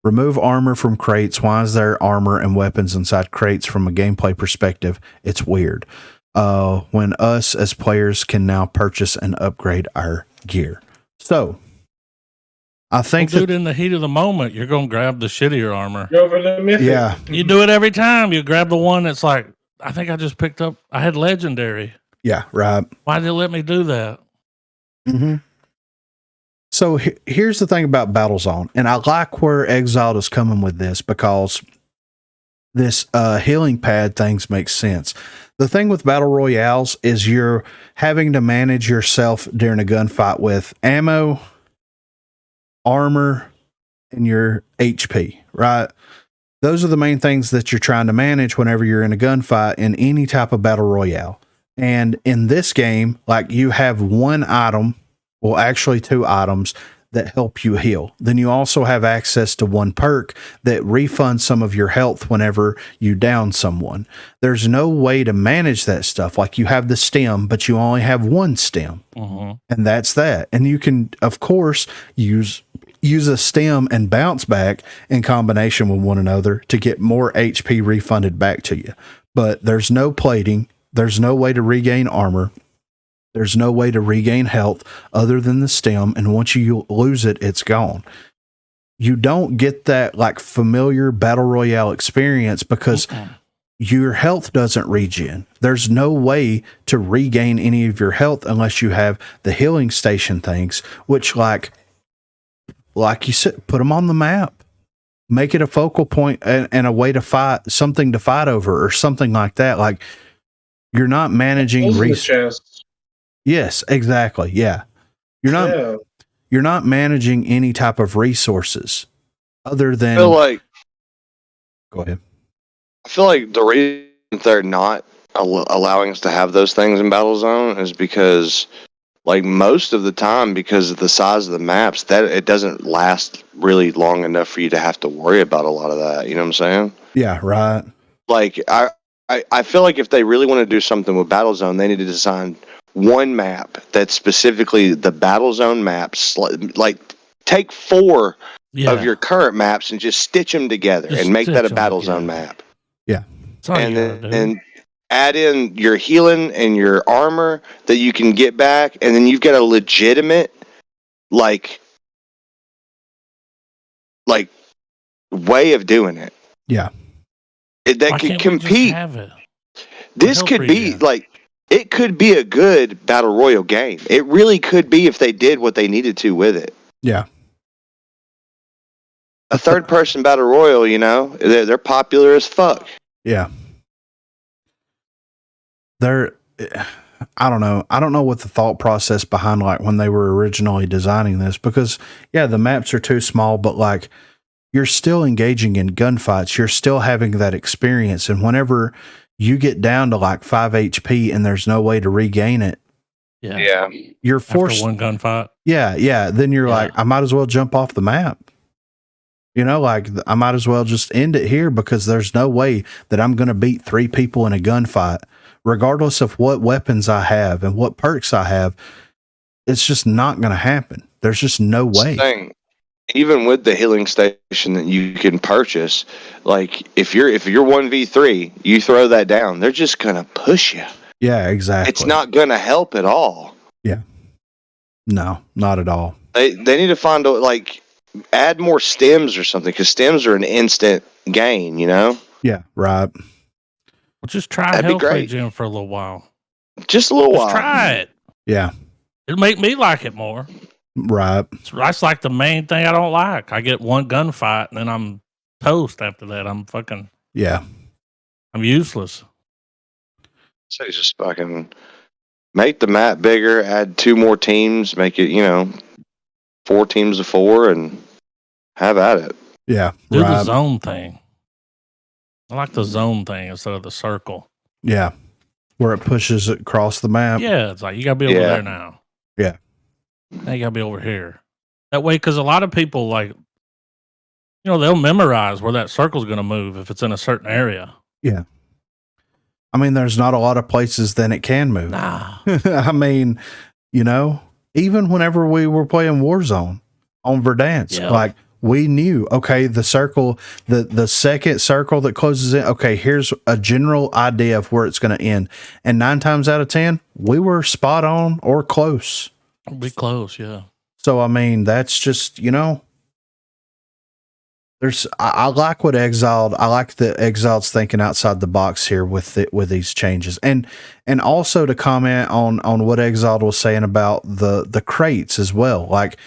Remove armor from crates. Why is there armor and weapons inside crates from a gameplay perspective? It's weird. When us as players can now purchase and upgrade our gear. So, I think dude, in the heat of the moment, you're going to grab the shittier armor. Go for the mythic. Yeah. You do it every time. You grab the one that's like, I think I just picked up, I had legendary. Yeah, right. Why did it let me do that? Mm-hmm. So here's the thing about Battlezone, and I like where Exiled is coming with this because this healing pad things make sense. The thing with Battle Royales is you're having to manage yourself during a gunfight with ammo, armor, and your HP, right? Those are the main things that you're trying to manage whenever you're in a gunfight in any type of battle royale. And in this game, like you have one item, well, actually two items that help you heal. Then you also have access to one perk that refunds some of your health whenever you down someone. There's no way to manage that stuff. Like you have the stem, but you only have one stem. And that's that. And you can, of course, use a stem and bounce back in combination with one another to get more HP refunded back to you. But there's no plating. There's no way to regain armor. There's no way to regain health other than the stem. And once you lose it, it's gone. You don't get that like familiar battle royale experience because your health doesn't regen. There's no way to regain any of your health unless you have the healing station things, which like you said, put them on the map, make it a focal point and a way to fight, something to fight over or something like that. Like you're not managing chests. Yes, exactly. Yeah. You're not managing any type of resources other than go ahead. I feel like the reason they're not allowing us to have those things in Battlezone is because like most of the time, because of the size of the maps, that it doesn't last really long enough for you to have to worry about a lot of that. You know what I'm saying? Yeah, right. Like I feel like if they really want to do something with Battlezone, they need to design one map that's specifically the Battlezone maps. Like take four of your current maps and just stitch them together and make that a Battlezone map. Yeah. And then add in your healing and your armor that you can get back, and then you've got a legitimate like way of doing it. Yeah. That could compete. This could be like it could be a good battle royal game. It really could be if they did what they needed to with it. Yeah. A third person battle royal, you know, they're popular as fuck. Yeah. I don't know. I don't know what the thought process behind like when they were originally designing this, because yeah, the maps are too small, but like you're still engaging in gunfights. You're still having that experience. And whenever you get down to like 5 HP and there's no way to regain it. Yeah. You're forced. After one gunfight. Yeah. Yeah. Then you're like, I might as well jump off the map. You know, like I might as well just end it here because there's no way that I'm going to beat 3 people in a gunfight, regardless of what weapons I have and what perks I have. It's just not going to happen. There's just no way. Even with the healing station that you can purchase, like if you're 1v3, you throw that down, they're just going to push you. Yeah, exactly. It's not going to help at all. Yeah. No, not at all. They need to find add more stems or something, because stems are an instant gain, you know? Yeah, right. Well, just try Health Regen for a little while. Just a little while. Try it. Yeah. It'll make me like it more. Right. That's like the main thing I don't like. I get one gunfight and then I'm toast after that. I'm fucking... Yeah. I'm useless. So you just fucking make the map bigger, add 2 more teams, make it, 4 teams of 4, and have at it. Yeah. Do the zone thing. I like the zone thing instead of the circle. Yeah. Where it pushes it across the map. Yeah. It's like, you got to be over there now. Yeah. Now you got to be over here. That way, because a lot of people, they'll memorize where that circle's going to move if it's in a certain area. Yeah. I mean, there's not a lot of places then it can move. Nah. I mean, you know, even whenever we were playing Warzone on Verdansk, Yeah. like we knew, okay, the circle, the second circle that closes in, okay, here's a general idea of where it's going to end. And 9 times out of 10, we were spot on or close. Be close, yeah. So, I mean, that's just, you know, I like what Exiled, I like the Exiled's thinking outside the box here with these changes. And also to comment on what Exiled was saying about the crates as well. Like,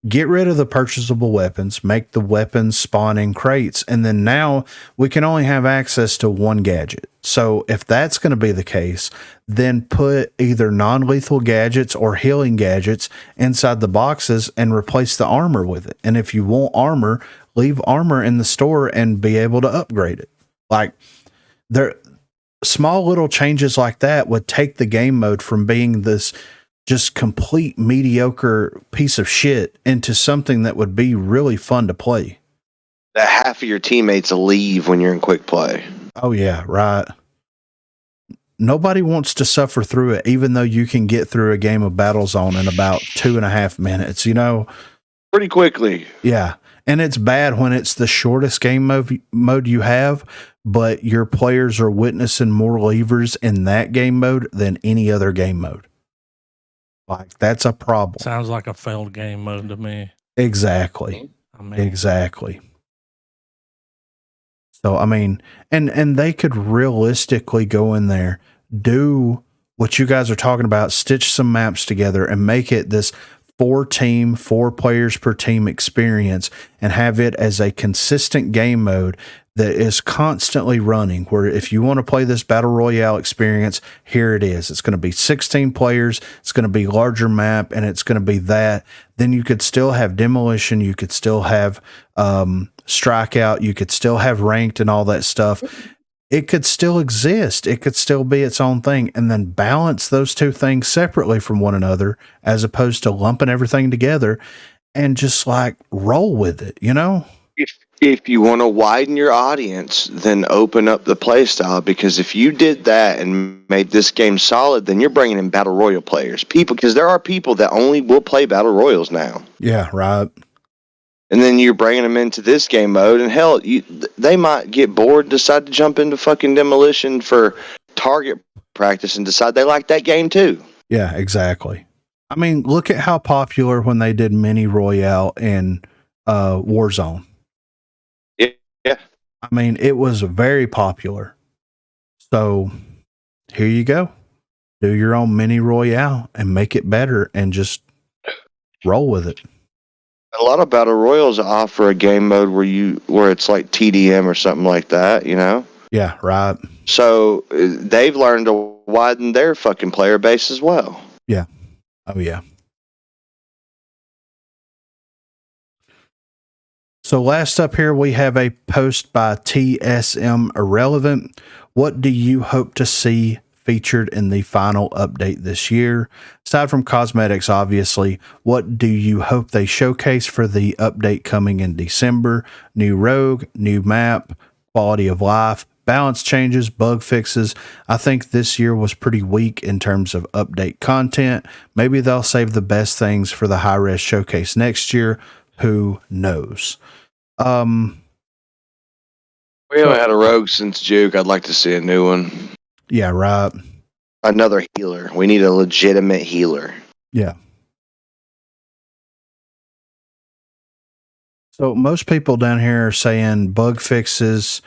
get rid of the purchasable weapons, make the weapons spawn in crates, and then now we can only have access to one gadget. So if that's going to be the case, then put either non-lethal gadgets or healing gadgets inside the boxes and replace the armor with it. And if you want armor, leave armor in the store and be able to upgrade it. Like, there, small little changes like that would take the game mode from being this just complete mediocre piece of shit into something that would be really fun to play. That half of your teammates leave when you're in quick play. Oh yeah, right. Nobody wants to suffer through it, even though you can get through a game of Battlezone in about 2.5 minutes, you know? Pretty quickly. Yeah. And it's bad when it's the shortest game mode you have, but your players are witnessing more levers in that game mode than any other game mode. Like, that's a problem. Sounds like a failed game mode to me. Exactly. I mean, Exactly. So, I mean, and they could realistically go in there, do what you guys are talking about, stitch some maps together and make it this 4 players per team experience and have it as a consistent game mode that is constantly running, where if you want to play this battle royale experience, here it is. It's going to be 16 players. It's going to be larger map, and it's going to be that. Then you could still have demolition. You could still have strikeout. You could still have ranked and all that stuff. It could still exist. It could still be its own thing, and then balance those two things separately from one another, as opposed to lumping everything together and just like roll with it, you know? If you want to widen your audience, then open up the play style, because if you did that and made this game solid, then you're bringing in battle royale players. People, because there are people that only will play battle royals now. Yeah, right. And then you're bringing them into this game mode, and hell, they might get bored, decide to jump into fucking demolition for target practice, and decide they like that game too. Yeah, exactly. I mean, look at how popular when they did Mini Royale in Warzone. Yeah. I mean, it was very popular. So here you go. Do your own Mini Royale and make it better and just roll with it. A lot of battle royals offer a game mode where it's like TDM or something like that, you know? Yeah, right. So they've learned to widen their fucking player base as well. Yeah. Oh, yeah. So last up here, we have a post by TSM Irrelevant. What do you hope to see featured in the final update this year? Aside from cosmetics, obviously, what do you hope they showcase for the update coming in December? New rogue, new map, quality of life, balance changes, bug fixes. I think this year was pretty weak in terms of update content. Maybe they'll save the best things for the high-res showcase next year. Who knows? We haven't had a rogue since Juke. I'd like to see a new one. Yeah, right. Another healer. We need a legitimate healer. Yeah. So most people down here are saying bug fixes.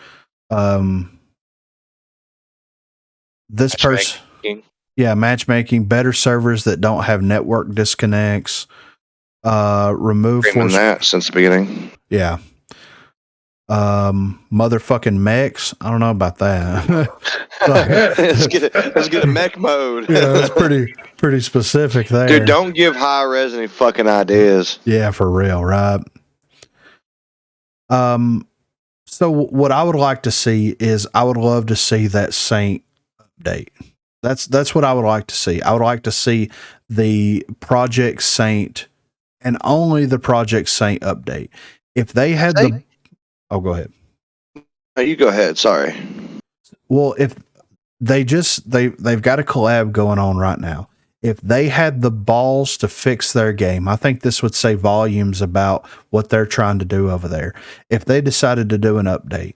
This person, yeah, matchmaking, better servers that don't have network disconnects. Remove force that since the beginning. Yeah. Motherfucking mechs. I don't know about that. let's get a mech mode. Yeah, that's pretty specific there. Dude, don't give high res any fucking ideas. Yeah, for real, right? So what I would like to see is I would love to see that Saint update. That's what I would like to see. I would like to see the Project Saint and only the Project Saint update. If they had Oh, go ahead. Oh, you go ahead. Sorry. Well, if they've got a collab going on right now. If they had the balls to fix their game, I think this would say volumes about what they're trying to do over there. If they decided to do an update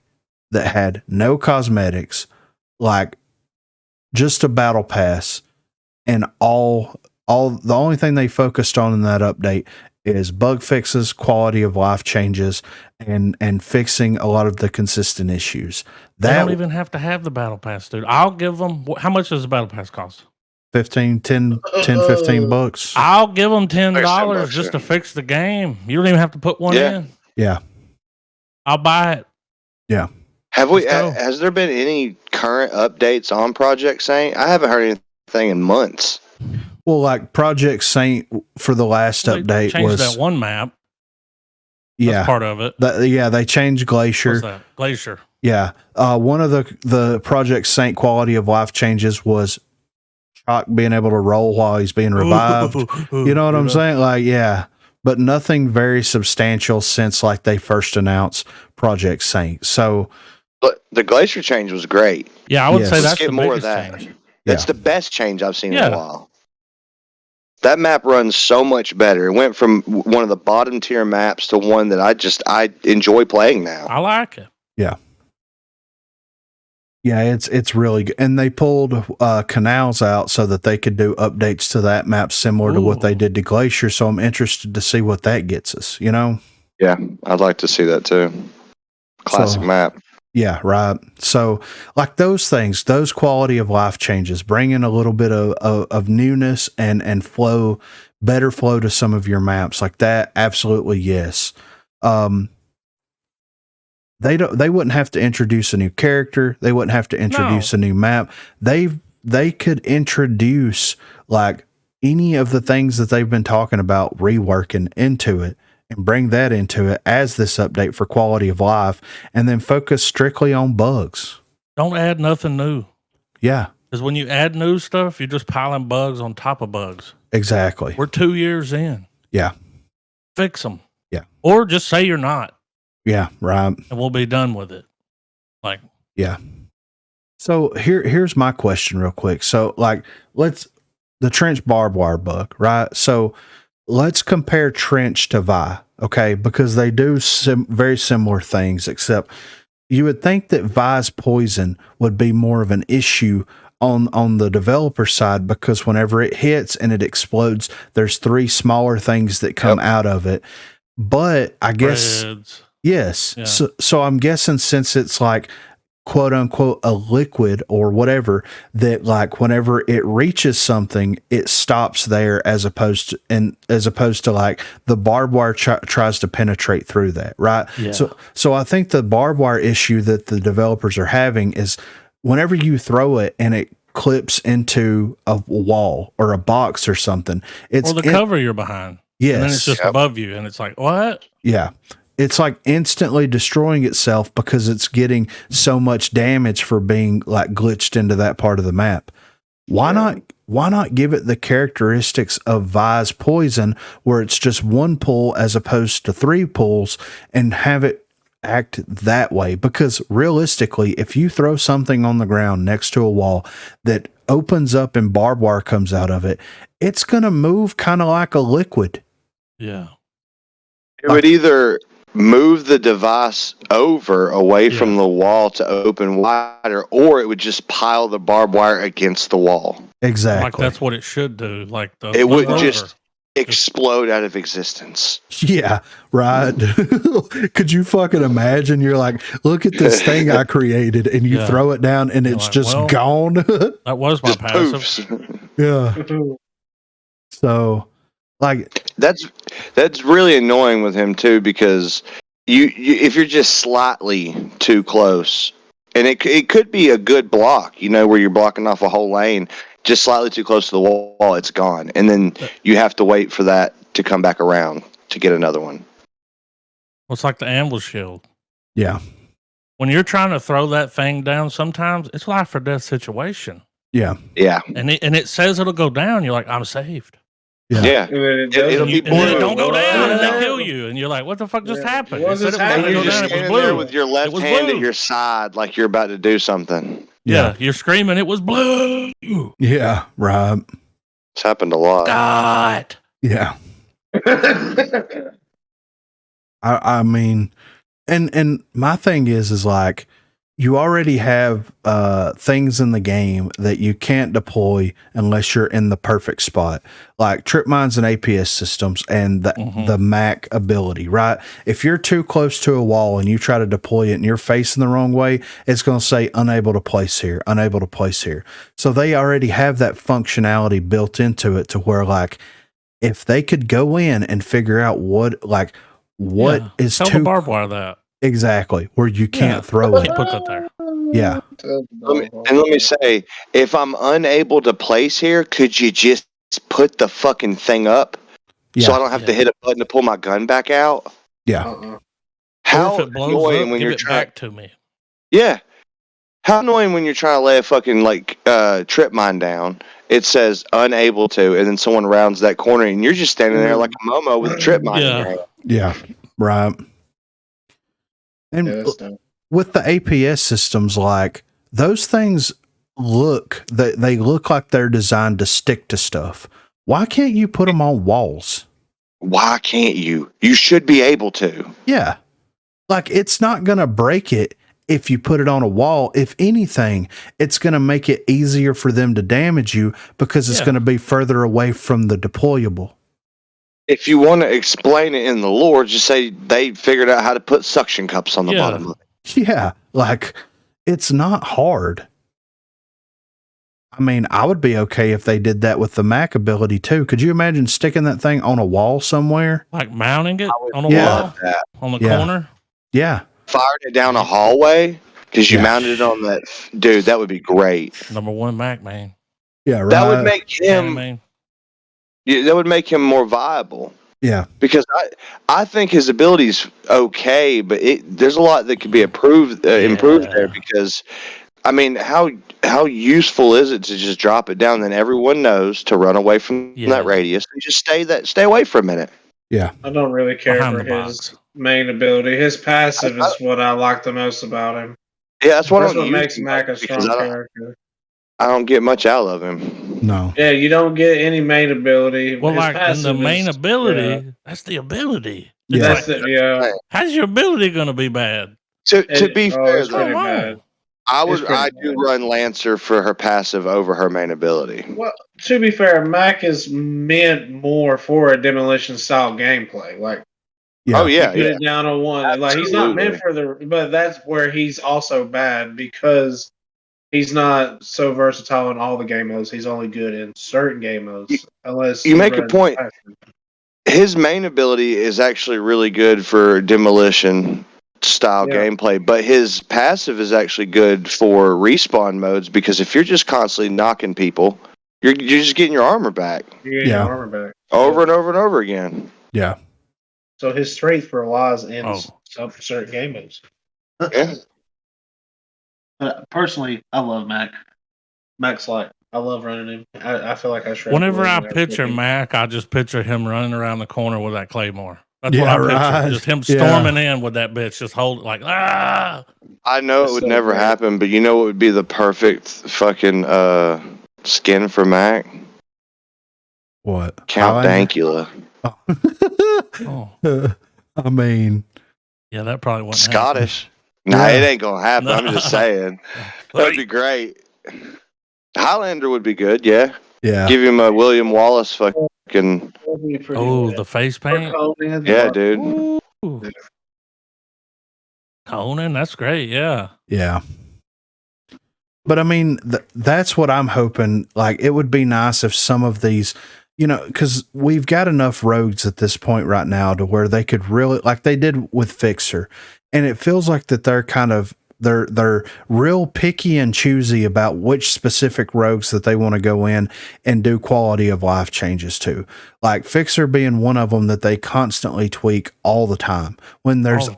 that had no cosmetics, like just a battle pass, and all the only thing they focused on in that update is bug fixes, quality of life changes, and fixing a lot of the consistent issues. They don't even have to have the battle pass, dude. I'll give them. How much does the battle pass cost? 15 bucks. I'll give them $10 bucks, just to yeah. fix the game. You don't even have to put one in. Yeah. I'll buy it. Yeah. Has there been any current updates on Project Saint? I haven't heard anything in months. Well, like Project Saint for the last update changed was that one map. Yeah. That's part of it. They changed Glacier. What's that? Glacier. Yeah. One of the Project Saint quality of life changes was Chalk being able to roll while he's being revived. You know what I'm saying? Like, yeah. But nothing very substantial since like they first announced Project Saint. So but the Glacier change was great. Yeah, I would say Let's that's get the more of biggest that. change. That's the best change I've seen in Yeah. a while. That map runs so much better. It went from one of the bottom tier maps to one that I enjoy playing now. I like it. Yeah. Yeah, it's really good. And they pulled canals out so that they could do updates to that map similar to what they did to Glacier. So I'm interested to see what that gets us, you know? Yeah, I'd like to see that too. Classic map. Yeah, right. So like those things, those quality of life changes, bring in a little bit of newness and flow, better flow to some of your maps like that. Absolutely. Yes. They wouldn't have to introduce a new character. They wouldn't have to introduce a new map. They could introduce like any of the things that they've been talking about reworking into it and bring that into it as this update for quality of life and then focus strictly on bugs. Don't add nothing new. Yeah. Because when you add new stuff, you're just piling bugs on top of bugs. Exactly. We're 2 years in. Yeah. Fix them. Yeah. Or just say you're not. Yeah, right. And we'll be done with it. Like, yeah. So here's my question real quick. So like the trench barbed wire bug, right? So let's compare trench to Vi, okay? Because they do very similar things, except you would think that Vi's poison would be more of an issue on the developer side because whenever it hits and it explodes, there's 3 smaller things that come out of it. But I guess yes. Yeah. So I'm guessing since it's like quote unquote a liquid or whatever, that like whenever it reaches something, it stops there as opposed to like the barbed wire tries to penetrate through that, right? Yeah. So I think the barbed wire issue that the developers are having is whenever you throw it and it clips into a wall or a box or something, it's or the cover you're behind. Yes. And then it's just above you and it's like, what? Yeah. It's like instantly destroying itself because it's getting so much damage for being like glitched into that part of the map. Why not give it the characteristics of Vi's poison where it's just 1 pull as opposed to 3 pulls and have it act that way? Because realistically, if you throw something on the ground next to a wall that opens up and barbed wire comes out of it, it's going to move kind of like a liquid. Yeah. It would either move the device away from the wall to open wider, or it would just pile the barbed wire against the wall. Exactly. Like that's what it should do. Like it would just explode out of existence. Yeah, right. Could you fucking imagine? You're like, look at this thing I created, and you throw it down, and it's like, just gone. That was my passive. Yeah. So, like that's really annoying with him too, because you if you're just slightly too close, and it could be a good block, you know, where you're blocking off a whole lane, just slightly too close to the wall, it's gone, and then you have to wait for that to come back around to get another one. Well, it's like the ambush shield. Yeah. When you're trying to throw that thing down, sometimes it's life or death situation. Yeah. Yeah. And it says it'll go down. You're like, I'm saved. Yeah. It'll be and then it don't go down and they kill you. And you're like, what the fuck just happened? And you're just standing there with your left hand at your side like you're about to do something. Yeah, you're screaming. It was blue. Yeah, right. It's happened a lot. God. Yeah. I mean, and my thing is like, you already have things in the game that you can't deploy unless you're in the perfect spot, like trip mines and APS systems and the Mac ability, right? If you're too close to a wall and you try to deploy it and you're facing the wrong way, it's going to say unable to place here, unable to place here. So they already have that functionality built into it to where, like, if they could go in and figure out what is tell the barbed wire that. Exactly, where you can't throw it. Put that there. Yeah. Let me say, if I'm unable to place here, could you just put the fucking thing up so I don't have to hit a button to pull my gun back out? Yeah. How or if it blows annoying up, when give you're it trying back to me. Yeah. How annoying when you're trying to lay a fucking trip mine down. It says unable to, and then someone rounds that corner, and you're just standing there like a Momo with a trip mine in your hand. Yeah. Right. And with the APS systems, like, those things they look like they're designed to stick to stuff. Why can't you put them on walls? Why can't you? You should be able to. Yeah. Like, it's not going to break it if you put it on a wall. If anything, it's going to make it easier for them to damage you because it's going to be further away from the deployable. If you want to explain it in the lore, just say they figured out how to put suction cups on the bottom of it. Yeah, like, it's not hard. I mean, I would be okay if they did that with the Mac ability too. Could you imagine sticking that thing on a wall somewhere? Like mounting it on a wall? On the corner? Yeah. Fired it down a hallway because you mounted it on that. Dude, that would be great. Number one Mac, man. Yeah, right. That would make him... that would make him more viable. Yeah. Because I think his ability's okay, but there's a lot that could be improved there because, I mean, how useful is it to just drop it down, then everyone knows to run away from that radius and just stay away for a minute. Yeah. I don't really care for his main ability. His passive is what I like the most about him. Yeah, that's what makes Mac a strong character. I don't get much out of him. No. Yeah, you don't get any main ability. Well, like, in the main ability, that's the ability. It's how's your ability going to be bad? To be fair, it's pretty bad. I do run Lancer for her passive over her main ability. Well, to be fair, Mac is meant more for a demolition style gameplay. Like, put it down on one. Absolutely. Like, he's not meant for but that's where he's also bad because he's not so versatile in all the game modes. He's only good in certain game modes. Unless you make a point. His main ability is actually really good for demolition style gameplay, but his passive is actually good for respawn modes because if you're just constantly knocking people, you're just getting your armor back. You're getting your armor back. Over and over and over again. Yeah. So his strength relies in some certain game modes. Yeah. But personally, I love Mac. Mac's like, I love running him. I feel like I should. Whenever I picture Mac, I just picture him running around the corner with that claymore. That's what I picture. Just him storming in with that bitch, just hold it like, ah. I know it would never happen, but you know what would be the perfect fucking skin for Mac? What? Count Dankula. I mean, yeah, that probably wasn't Scottish. Nah, it ain't gonna happen. I'm just saying. That'd be great. Highlander would be good, yeah. Yeah. Give him a William Wallace fucking. The face paint? Yeah, dude. Ooh. Conan, that's great, yeah. Yeah. But I mean, that's what I'm hoping. Like, it would be nice if some of these, because we've got enough rogues at this point right now to where they could really, like they did with Fixer. And it feels like that they're kind of, they're real picky and choosy about which specific rogues that they want to go in and do quality of life changes to. Like Fixer being one of them that they constantly tweak all the time. When there's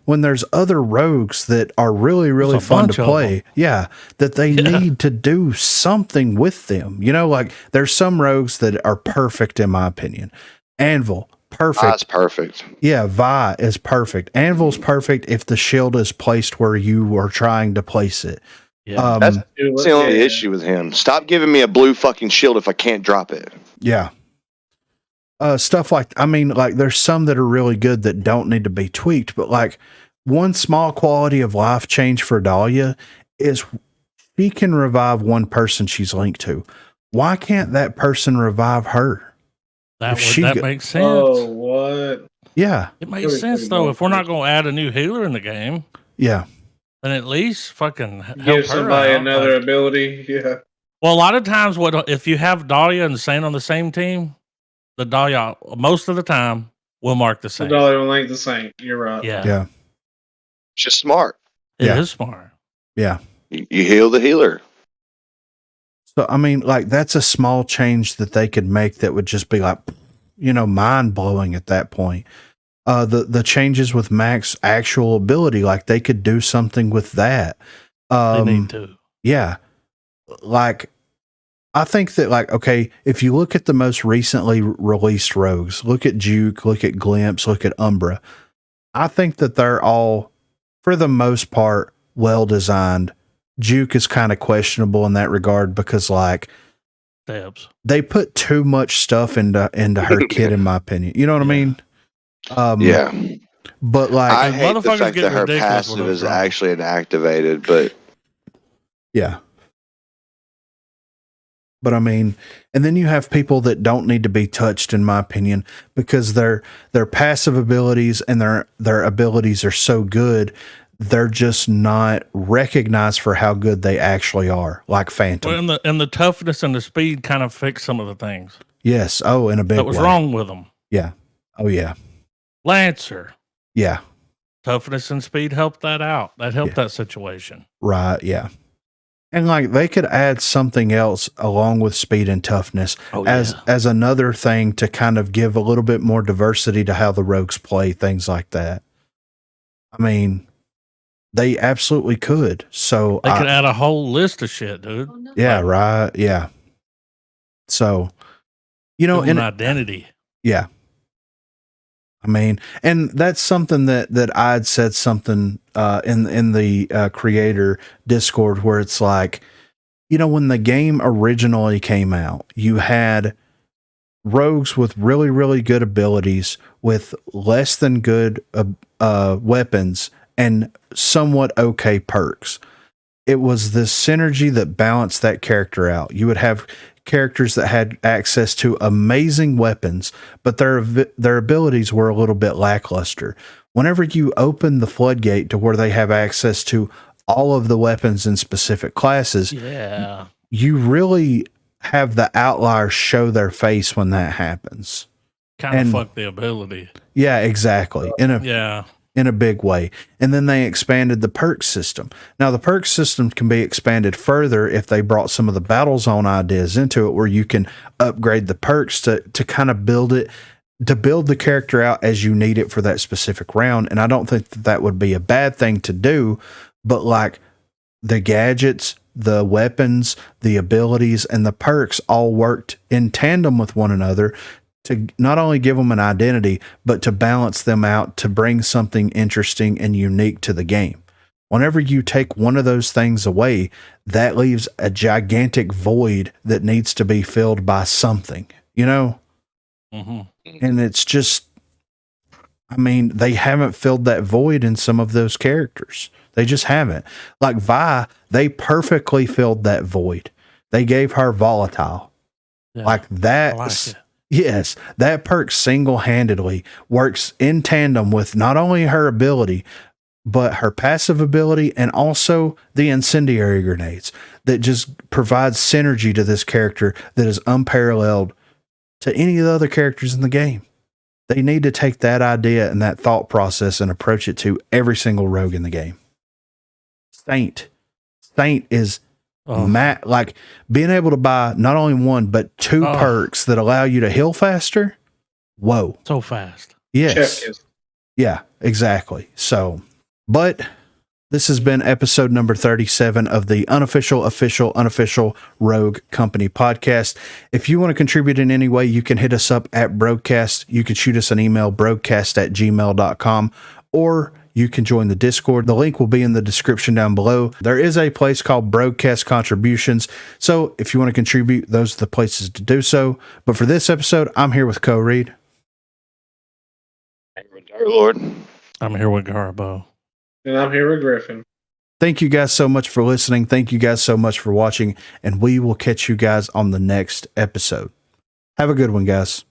when there's other rogues that are really, really fun to play, that they need to do something with them. Like there's some rogues that are perfect in my opinion. Anvil, perfect. That's perfect. Yeah, Vi is perfect. Anvil's perfect if the shield is placed where you are trying to place it. Yeah. That's the only issue with him. Stop giving me a blue fucking shield if I can't drop it. Yeah. Stuff like, I mean, like there's some that are really good that don't need to be tweaked, but like one small quality of life change for Dahlia is she can revive one person she's linked to. Why can't that person revive her? That makes sense. Oh, what? Yeah. It makes sense though. If we're not going to add a new healer in the game, yeah, then at least fucking help Give her somebody out. another ability. Yeah. Well, a lot of times, if you have Dahlia and Saint on the same team, the Dahlia most of the time will mark the same. The Dahlia will link the same. You're right. Yeah. It's just smart. It is smart. Yeah. You heal the healer. So, I mean, like that's a small change that they could make that would just be like, mind blowing at that point. The changes with Mac's actual ability, like they could do something with that. They need to. Yeah. Like, I think that, like, okay, if you look at the most recently released rogues, look at Juke, look at Glimpse, look at Umbra. I think that they're all, for the most part, well designed. Juke is kind of questionable in that regard because, like, they put too much stuff into her kit, in my opinion. You know what I mean? Yeah. But like, I hate the fact that her passive is actually inactivated, but yeah. But I mean, and then you have people that don't need to be touched, in my opinion, because their passive abilities and their abilities are so good, they're just not recognized for how good they actually are. Like Phantom, well, and the toughness and the speed kind of fix some of the things. Yes. Oh, in a big way. That was wrong with them. Yeah. Oh yeah. Lancer. Yeah. Toughness and speed helped that out. That helped that situation. Right. Yeah. And like they could add something else along with speed and toughness as another thing to kind of give a little bit more diversity to how the rogues play, things like that. I mean, they absolutely could. So they could add a whole list of shit, dude. Yeah, right. Yeah. So, an identity. Yeah. I mean, and that's something that I'd said something in the creator Discord where it's like, when the game originally came out, you had rogues with really, really good abilities with less than good weapons and somewhat okay perks. It was this synergy that balanced that character out. You would have characters that had access to amazing weapons, but their abilities were a little bit lackluster. Whenever you open the floodgate to where they have access to all of the weapons in specific classes, you really have the outliers show their face when that happens. Kind of fuck the ability. Yeah, exactly. In a big way. And then they expanded the perk system. Now, the perk system can be expanded further if they brought some of the battle zone ideas into it, where you can upgrade the perks to kind of build the character out as you need it for that specific round. And I don't think that would be a bad thing to do, but like the gadgets, the weapons, the abilities, and the perks all worked in tandem with one another to not only give them an identity, but to balance them out to bring something interesting and unique to the game. Whenever you take one of those things away, that leaves a gigantic void that needs to be filled by something, Mm-hmm. And it's just, I mean, they haven't filled that void in some of those characters. They just haven't. Like Vi, they perfectly filled that void. They gave her volatile. Yeah, like that. Yes, that perk single-handedly works in tandem with not only her ability, but her passive ability and also the incendiary grenades that just provides synergy to this character that is unparalleled to any of the other characters in the game. They need to take that idea and that thought process and approach it to every single rogue in the game. Saint is like being able to buy not only one but two perks that allow you to heal faster. Whoa, so fast. Yes. Yeah, exactly. So, but this has been episode number 37 of the unofficial Rogue Company podcast. If you want to contribute in any way, you can hit us up at Broguecast. You can shoot us an email, broguecast@gmail.com, or you can join the Discord. The link will be in the description down below. There is a place called Broguecast Contributions. So if you want to contribute, those are the places to do so. But for this episode, I'm here with Co Reed. Dear Lord. I'm here with Garbo. And I'm here with Griffin. Thank you guys so much for listening. Thank you guys so much for watching. And we will catch you guys on the next episode. Have a good one, guys.